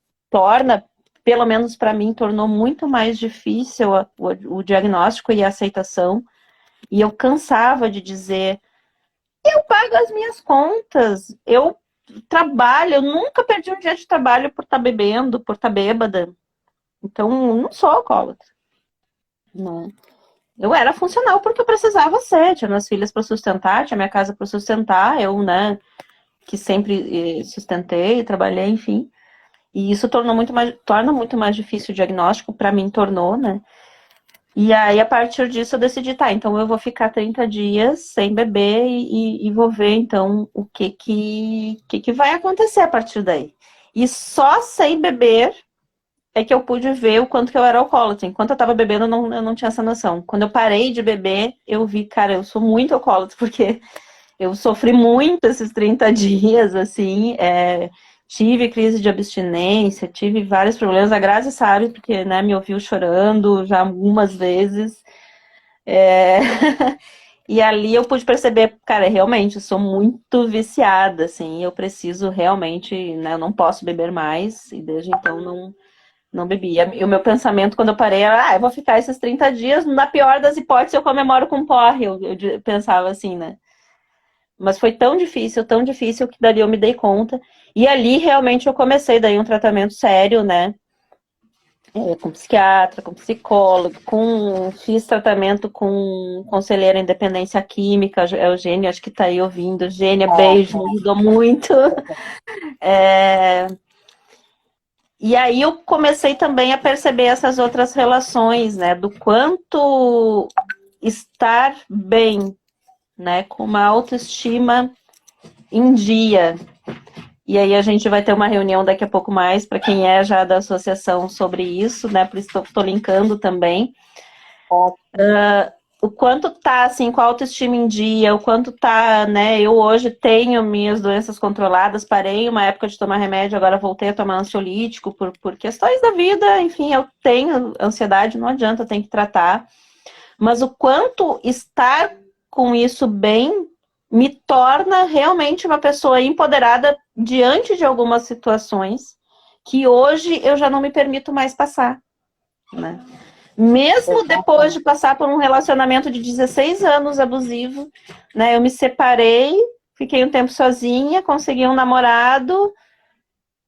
pelo menos para mim, tornou muito mais difícil o diagnóstico e a aceitação. E eu cansava de dizer, eu pago as minhas contas, eu trabalho, eu nunca perdi um dia de trabalho por estar bebendo, por estar bêbada. Então, não sou alcoólatra. Não. Eu era funcional porque eu precisava ser, tinha minhas filhas para sustentar, tinha minha casa para sustentar, eu, né, que sempre sustentei, trabalhei, enfim. E isso torna muito mais difícil o diagnóstico, para mim tornou, né? E aí, a partir disso, eu decidi, tá, então eu vou ficar 30 dias sem beber e vou ver, então, o que vai acontecer a partir daí. E só sem beber é que eu pude ver o quanto que eu era alcoólatra. Enquanto eu tava bebendo, eu não tinha essa noção. Quando eu parei de beber, eu vi, cara, eu sou muito alcoólatra, porque eu sofri muito esses 30 dias, assim, tive crise de abstinência, tive vários problemas. A Grazi sabe, porque, né, me ouviu chorando já algumas vezes. E ali eu pude perceber, cara, realmente, eu sou muito viciada, assim, eu preciso realmente, né, eu não posso beber mais, e desde então Não bebi. E o meu pensamento quando eu parei era, eu vou ficar esses 30 dias, na pior das hipóteses eu comemoro com porre. Eu pensava assim, né? Mas foi tão difícil que dali eu me dei conta. E ali realmente eu comecei daí um tratamento sério, né? Com psiquiatra, com psicólogo, fiz tratamento com conselheira em dependência química, Eugênia, acho que tá aí ouvindo. Eugênia, beijo, me ajudou muito. E aí eu comecei também a perceber essas outras relações, né? Do quanto estar bem, né? Com uma autoestima em dia. E aí a gente vai ter uma reunião daqui a pouco mais, para quem é já da associação, sobre isso, né? Por isso estou linkando também. O quanto tá, assim, com a autoestima em dia, o quanto tá, né? Eu hoje tenho minhas doenças controladas, parei uma época de tomar remédio, agora voltei a tomar ansiolítico por questões da vida, enfim, eu tenho ansiedade, não adianta, tem que tratar. Mas o quanto estar com isso bem me torna realmente uma pessoa empoderada diante de algumas situações que hoje eu já não me permito mais passar, né? Mesmo depois de passar por um relacionamento de 16 anos abusivo, né? Eu me separei, fiquei um tempo sozinha, consegui um namorado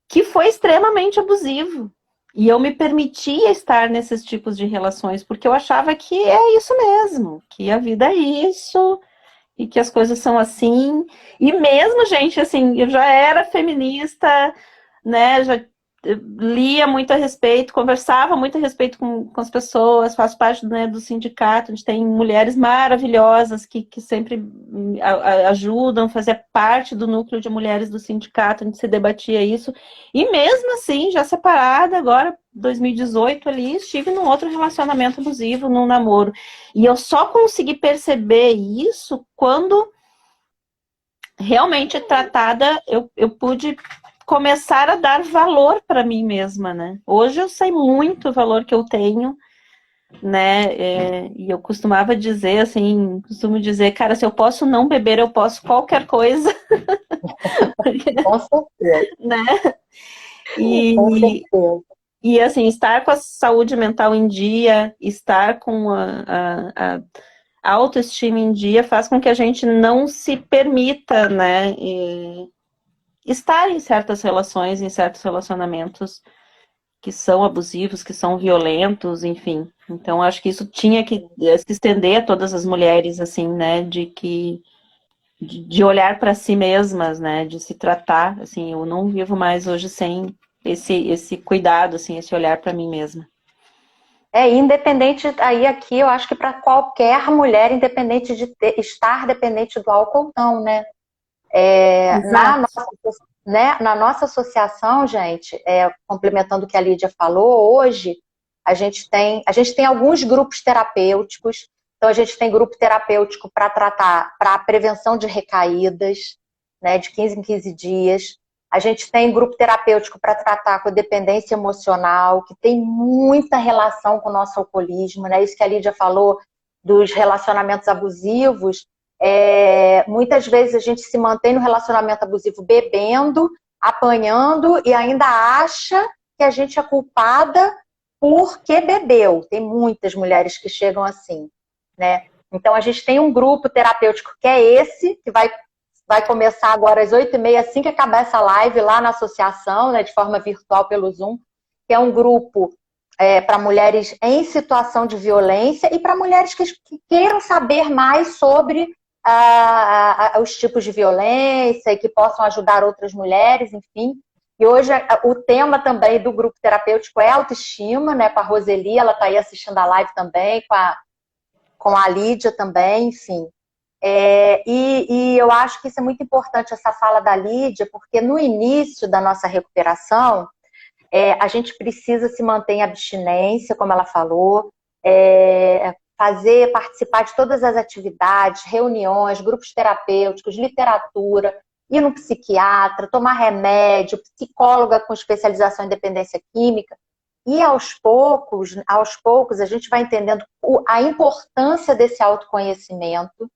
que foi extremamente abusivo. E eu me permitia estar nesses tipos de relações, porque eu achava que é isso mesmo, que a vida é isso, e que as coisas são assim. E mesmo, gente, assim, eu já era feminista, né? Já lia muito a respeito, conversava muito a respeito com as pessoas, faço parte, né, do sindicato, a gente tem mulheres maravilhosas que sempre ajudam, fazia parte do núcleo de mulheres do sindicato, a gente se debatia isso. E mesmo assim, já separada, agora, 2018 ali, estive num outro relacionamento abusivo, num namoro. E eu só consegui perceber isso quando realmente tratada, eu pude começar a dar valor para mim mesma, né? Hoje eu sei muito o valor que eu tenho, né? E eu costumava dizer, assim, costumo dizer, cara, se eu posso não beber, eu posso qualquer coisa. Com certeza. Né? Com certeza. E assim, estar com a saúde mental em dia, estar com a autoestima em dia, faz com que a gente não se permita, né? Estar em certas relações, em certos relacionamentos que são abusivos, que são violentos, enfim. Então, acho que isso tinha que se estender a todas as mulheres, assim, né, de olhar para si mesmas, né, de se tratar, assim, eu não vivo mais hoje sem esse cuidado, assim, esse olhar para mim mesma. Independente, aí aqui eu acho que para qualquer mulher, independente de estar dependente do álcool ou não, né? Na nossa associação, gente, complementando o que a Lídia falou, hoje a gente tem alguns grupos terapêuticos. Então, a gente tem grupo terapêutico para tratar para a prevenção de recaídas, né, de 15 em 15 dias. A gente tem grupo terapêutico para tratar com dependência emocional, que tem muita relação com o nosso alcoolismo, né? Isso que a Lídia falou dos relacionamentos abusivos. Muitas vezes a gente se mantém no relacionamento abusivo bebendo, apanhando e ainda acha que a gente é culpada porque bebeu. Tem muitas mulheres que chegam assim, né? Então a gente tem um grupo terapêutico que é esse, que vai começar agora às 8h30, assim que acabar essa live lá na associação, né, de forma virtual pelo Zoom, que é um grupo para mulheres em situação de violência e para mulheres que queiram saber mais sobre os tipos de violência e que possam ajudar outras mulheres, enfim. E hoje o tema também do grupo terapêutico é autoestima, né, com a Roseli, ela está aí assistindo a live também, com a Lídia também, enfim. E eu acho que isso é muito importante, essa fala da Lídia, porque no início da nossa recuperação, a gente precisa se manter em abstinência, como ela falou, participar de todas as atividades, reuniões, grupos terapêuticos, literatura, ir no psiquiatra, tomar remédio, psicóloga com especialização em dependência química. E aos poucos, a gente vai entendendo a importância desse autoconhecimento,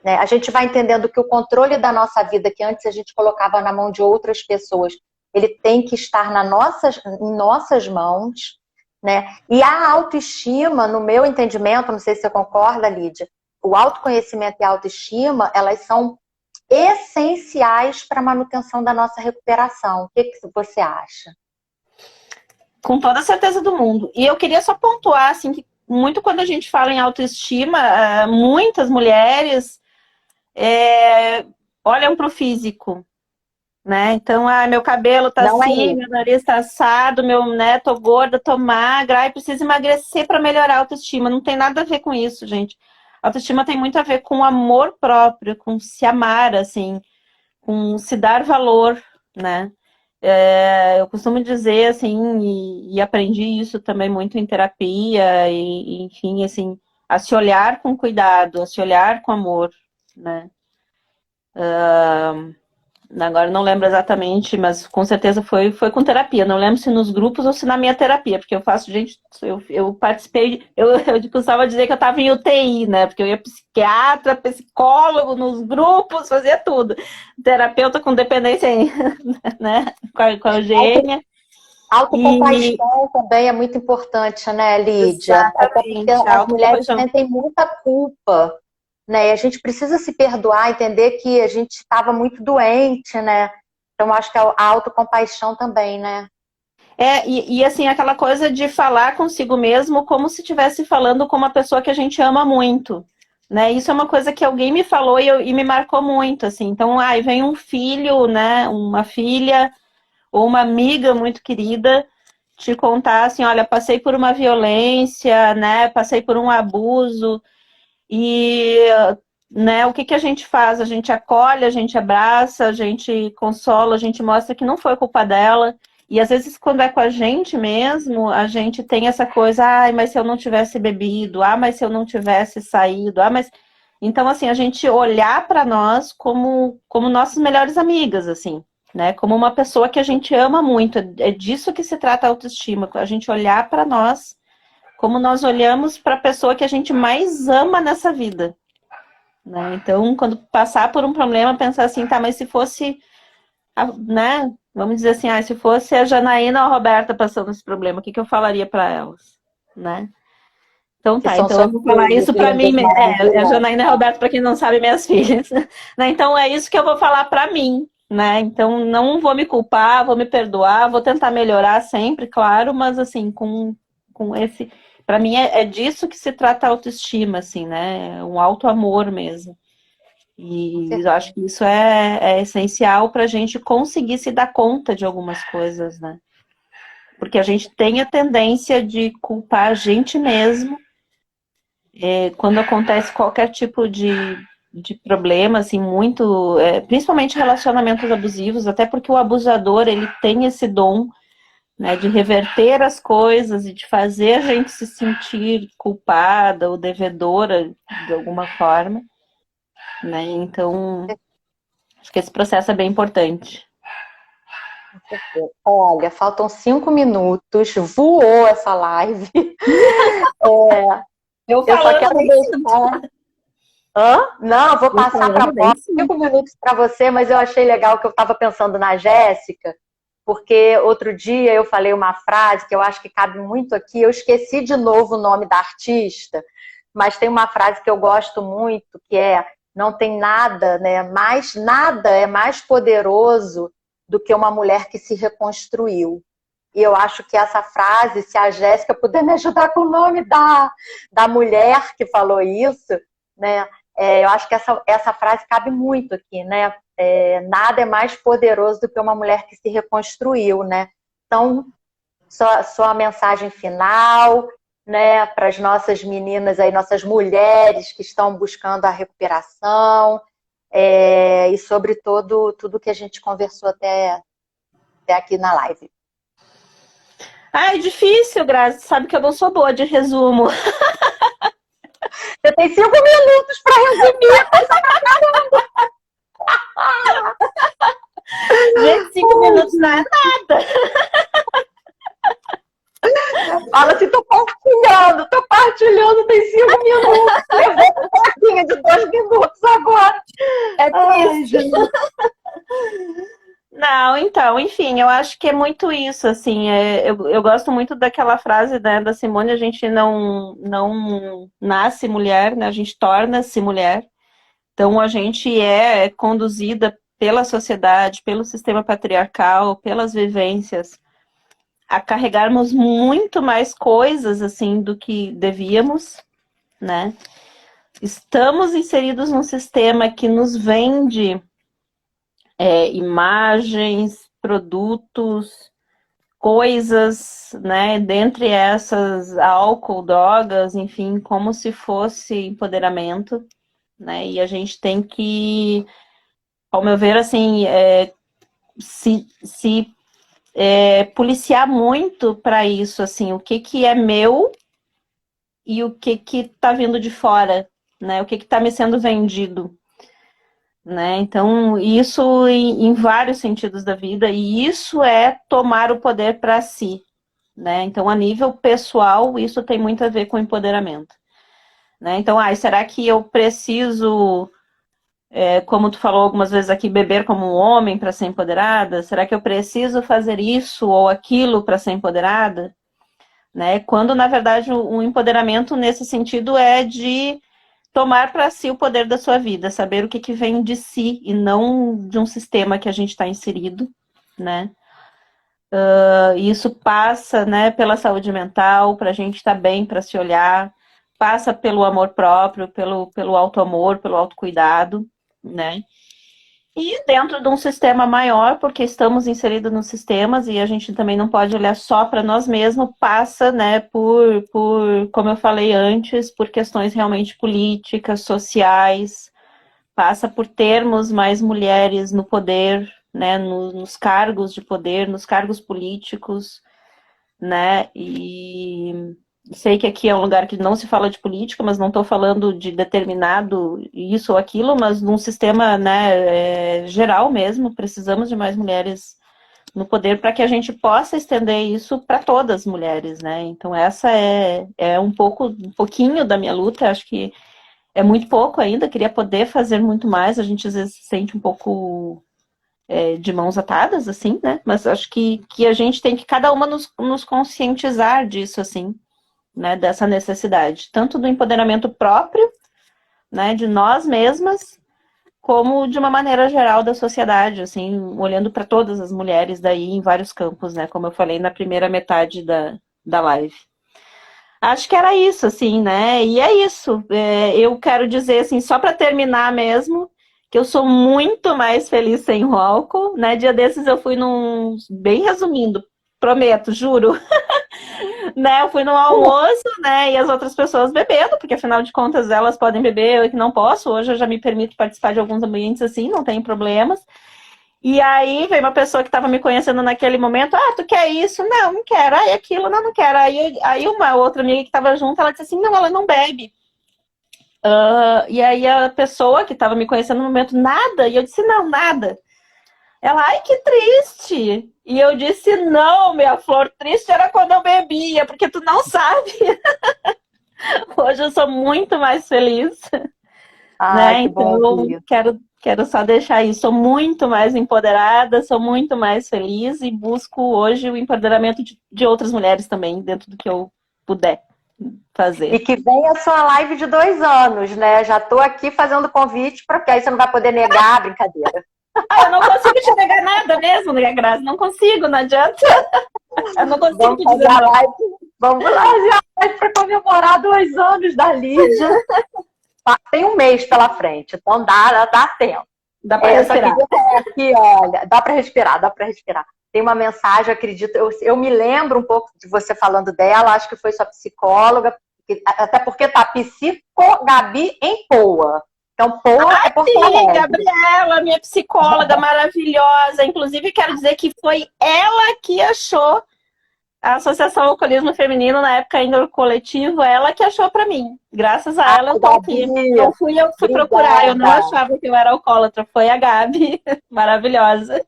né? A gente vai entendendo que o controle da nossa vida, que antes a gente colocava na mão de outras pessoas, ele tem que estar em nossas mãos, né? E a autoestima, no meu entendimento, não sei se você concorda, Lídia, o autoconhecimento e a autoestima, elas são essenciais para a manutenção da nossa recuperação. O que você acha? Com toda a certeza do mundo. E eu queria só pontuar, assim, que muito quando a gente fala em autoestima, muitas mulheres olham para o físico, né? Então, meu cabelo tá Não assim, meu nariz tá assado, tô gorda, tô magra, preciso emagrecer para melhorar a autoestima. Não tem nada a ver com isso, gente. A autoestima tem muito a ver com amor próprio, com se amar, assim, com se dar valor, né? Eu costumo dizer, assim, e aprendi isso também muito em terapia, e enfim, assim, a se olhar com cuidado, a se olhar com amor, né? Agora não lembro exatamente, mas com certeza foi com terapia. Não lembro se nos grupos ou se na minha terapia, porque eu faço, gente, eu participei, eu costumava dizer que eu estava em UTI, né? Porque eu ia psiquiatra, psicólogo nos grupos, fazia tudo. Terapeuta com dependência, né? Com a Eugênia. Autocompaixão também é muito importante, né, Lídia? Até porque as mulheres sentem muita culpa, né? E a gente precisa se perdoar, entender que a gente estava muito doente, né? Então, acho que a autocompaixão também, né? E assim, aquela coisa de falar consigo mesmo como se estivesse falando com uma pessoa que a gente ama muito, né? Isso é uma coisa que alguém me falou e me marcou muito, assim. Então, vem um filho, né? Uma filha ou uma amiga muito querida te contar assim, olha, passei por uma violência, né? Passei por um abuso e, né? O que a gente faz? A gente acolhe, a gente abraça, a gente consola, a gente mostra que não foi culpa dela. E às vezes quando é com a gente mesmo, a gente tem essa coisa, mas se eu não tivesse bebido, mas se eu não tivesse saído, mas... Então, assim, a gente olhar para nós como nossas melhores amigas, assim, né? Como uma pessoa que a gente ama muito. É disso que se trata a autoestima. A gente olhar para nós como nós olhamos para a pessoa que a gente mais ama nessa vida, né? Então, quando passar por um problema, pensar assim, tá, mas se fosse, né? Vamos dizer assim, se fosse a Janaína ou a Roberta passando esse problema, o que eu falaria para elas, né? Então tá, então eu vou falar isso para mim, a Janaína e a Roberta, para quem não sabe, minhas filhas, né? Então é isso que eu vou falar para mim, né? Então não vou me culpar, vou me perdoar, vou tentar melhorar sempre, claro, mas assim, com esse... Para mim é disso que se trata a autoestima, assim, né? Um auto-amor mesmo. E eu acho que isso é essencial para a gente conseguir se dar conta de algumas coisas, né? Porque a gente tem a tendência de culpar a gente mesmo quando acontece qualquer tipo de problema, assim, muito... principalmente relacionamentos abusivos, até porque o abusador, ele tem esse dom, né, de reverter as coisas e de fazer a gente se sentir culpada ou devedora de alguma forma, né? Então, acho que esse processo é bem importante. Olha, faltam 5 minutos, voou essa live. Eu só quero deixar... Não, vou passar para a 5 minutos para você, mas eu achei legal que eu estava pensando na Jéssica, porque outro dia eu falei uma frase que eu acho que cabe muito aqui, eu esqueci de novo o nome da artista, mas tem uma frase que eu gosto muito, que não tem nada, né? Nada é mais poderoso do que uma mulher que se reconstruiu. E eu acho que essa frase, se a Jéssica puder me ajudar com o nome da mulher que falou isso, né? Eu acho que essa frase cabe muito aqui, né? Nada é mais poderoso do que uma mulher que se reconstruiu, né? Então, só a mensagem final, né, para as nossas meninas aí, nossas mulheres que estão buscando a recuperação, e sobre tudo que a gente conversou até aqui na live. É difícil, Grazi, sabe que eu não sou boa de resumo. Você tem 5 minutos para resumir. Gente, 5 minutos não é nada. Fala assim, tô partilhando, tem 5 minutos. Levou um pouquinho de 2 minutos agora. É triste. Não, então, enfim, eu acho que é muito isso, assim, eu gosto muito daquela frase, né, da Simone, a gente não nasce mulher, né, a gente torna-se mulher, então a gente é conduzida pela sociedade, pelo sistema patriarcal, pelas vivências, a carregarmos muito mais coisas, assim, do que devíamos, né, estamos inseridos num sistema que nos vende imagens, produtos, coisas, né? Dentre essas, álcool, drogas, enfim, como se fosse empoderamento, né? E a gente tem que, ao meu ver, assim, se policiar muito para isso, assim, o que que é meu e o que que tá vindo de fora, né? O que que tá me sendo vendido. Né? Então, isso em vários sentidos da vida, e isso é tomar o poder para si. Né? Então, a nível pessoal, isso tem muito a ver com empoderamento. Né? Então, será que eu preciso, como tu falou algumas vezes aqui, beber como um homem para ser empoderada? Será que eu preciso fazer isso ou aquilo para ser empoderada? Né? Quando, na verdade, o empoderamento nesse sentido é de tomar para si o poder da sua vida, saber o que, que vem de si e não de um sistema que a gente está inserido, né? Isso passa, né, pela saúde mental, para a gente estar bem, para se olhar, passa pelo amor próprio, pelo auto-amor, pelo autocuidado, né? E dentro de um sistema maior, porque estamos inseridos nos sistemas e a gente também não pode olhar só para nós mesmos, passa, né, como eu falei antes, por questões realmente políticas, sociais, passa por termos mais mulheres no poder, né, nos cargos de poder, nos cargos políticos, né, e sei que aqui é um lugar que não se fala de política, mas não estou falando de determinado isso ou aquilo, mas num sistema, né, geral mesmo, precisamos de mais mulheres no poder para que a gente possa estender isso para todas as mulheres, né? Então essa é um pouquinho da minha luta, acho que é muito pouco ainda, queria poder fazer muito mais, a gente às vezes se sente um pouco de mãos atadas, assim, né? Mas acho que a gente tem que cada uma nos conscientizar disso, assim, né, dessa necessidade, tanto do empoderamento próprio, né, de nós mesmas, como de uma maneira geral da sociedade, assim, olhando para todas as mulheres daí em vários campos, né, como eu falei na primeira metade da live. Acho que era isso, assim, né, e é isso, eu quero dizer, assim, só para terminar mesmo, que eu sou muito mais feliz sem o álcool, né, dia desses eu fui bem resumindo, prometo, juro, né, eu fui no almoço, né, e as outras pessoas bebendo, porque afinal de contas elas podem beber, eu que não posso, hoje eu já me permito participar de alguns ambientes assim, não tem problemas. E aí veio uma pessoa que estava me conhecendo naquele momento, tu quer isso? Não, não quero. Aquilo, não, não quero. Aí uma outra amiga que estava junto, ela disse assim, não, ela não bebe. E aí a pessoa que estava me conhecendo no momento, nada, e eu disse, não, nada. Ela, ai, que triste. E eu disse, não, minha flor, triste era quando eu bebia, porque tu não sabe. Hoje eu sou muito mais feliz. Ai, Né? que bom Então, ouvir. quero só deixar isso. Sou muito mais empoderada, sou muito mais feliz e busco hoje o empoderamento de outras mulheres também, dentro do que eu puder fazer. E que vem a sua live de 2 anos, né? Já estou aqui fazendo convite, porque aí você não vai poder negar, brincadeira. Eu não consigo te negar nada mesmo, né, Graça? Não consigo, não adianta. Eu não consigo Vamos te fazer dizer a não. live. Vamos lá, já para comemorar 2 anos da Lídia. Tem um mês pela frente, então dá tempo. Dá para respirar. Aqui, olha, dá para respirar, dá para respirar. Tem uma mensagem, acredito, eu me lembro um pouco de você falando dela, acho que foi sua psicóloga, até porque tá Psico Gabi em Poa. Então, Poa é Porto Alegre. Gabriela, minha psicóloga maravilhosa. Inclusive, quero dizer que foi ela que achou a Associação Alcoolismo Feminino, na época ainda o coletivo, ela que achou para mim. Graças a ela eu tô aqui. Não fui eu que fui procurar, eu não achava que eu era alcoólatra, foi a Gabi. Maravilhosa.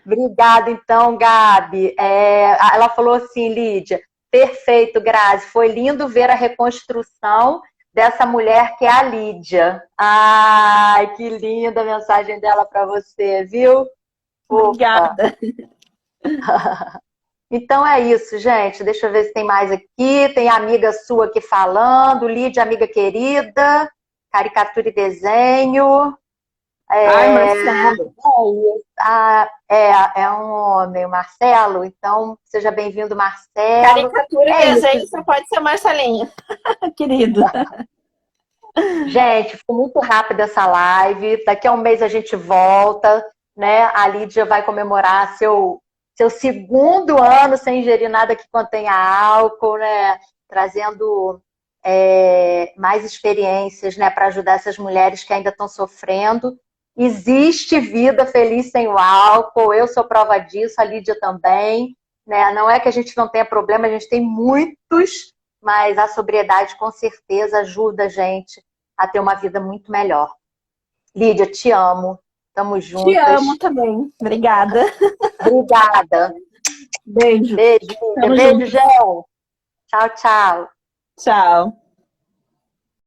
Obrigada, então, Gabi. Ela falou assim, Lídia, perfeito, Grazi, foi lindo ver a reconstrução dessa mulher que é a Lídia. Ai, que linda a mensagem dela para você, viu? Obrigada. Então é isso, gente. Deixa eu ver se tem mais aqui. Tem amiga sua aqui falando. Lídia, amiga querida. Caricatura e desenho. Ai, Marcelo. É um homem, o Marcelo. Então, seja bem-vindo, Marcelo. Caricatura e desenho só pode ser Marcelinho. Querido. Gente, foi muito rápida essa live. Daqui a um mês a gente volta, né? A Lídia vai comemorar seu segundo ano sem ingerir nada que contenha álcool, né? Trazendo mais experiências, né? Para ajudar essas mulheres que ainda estão sofrendo. Existe vida feliz sem o álcool. Eu sou prova disso, a Lídia também, né? Não é que a gente não tenha problema, a gente tem muitos, mas a sobriedade com certeza ajuda a gente a ter uma vida muito melhor. Lídia, te amo. Tamo juntas. Te amo também. Obrigada. Obrigada. Beijo. Beijo, Lídia. Beijo, Gel. Tchau, tchau. Tchau.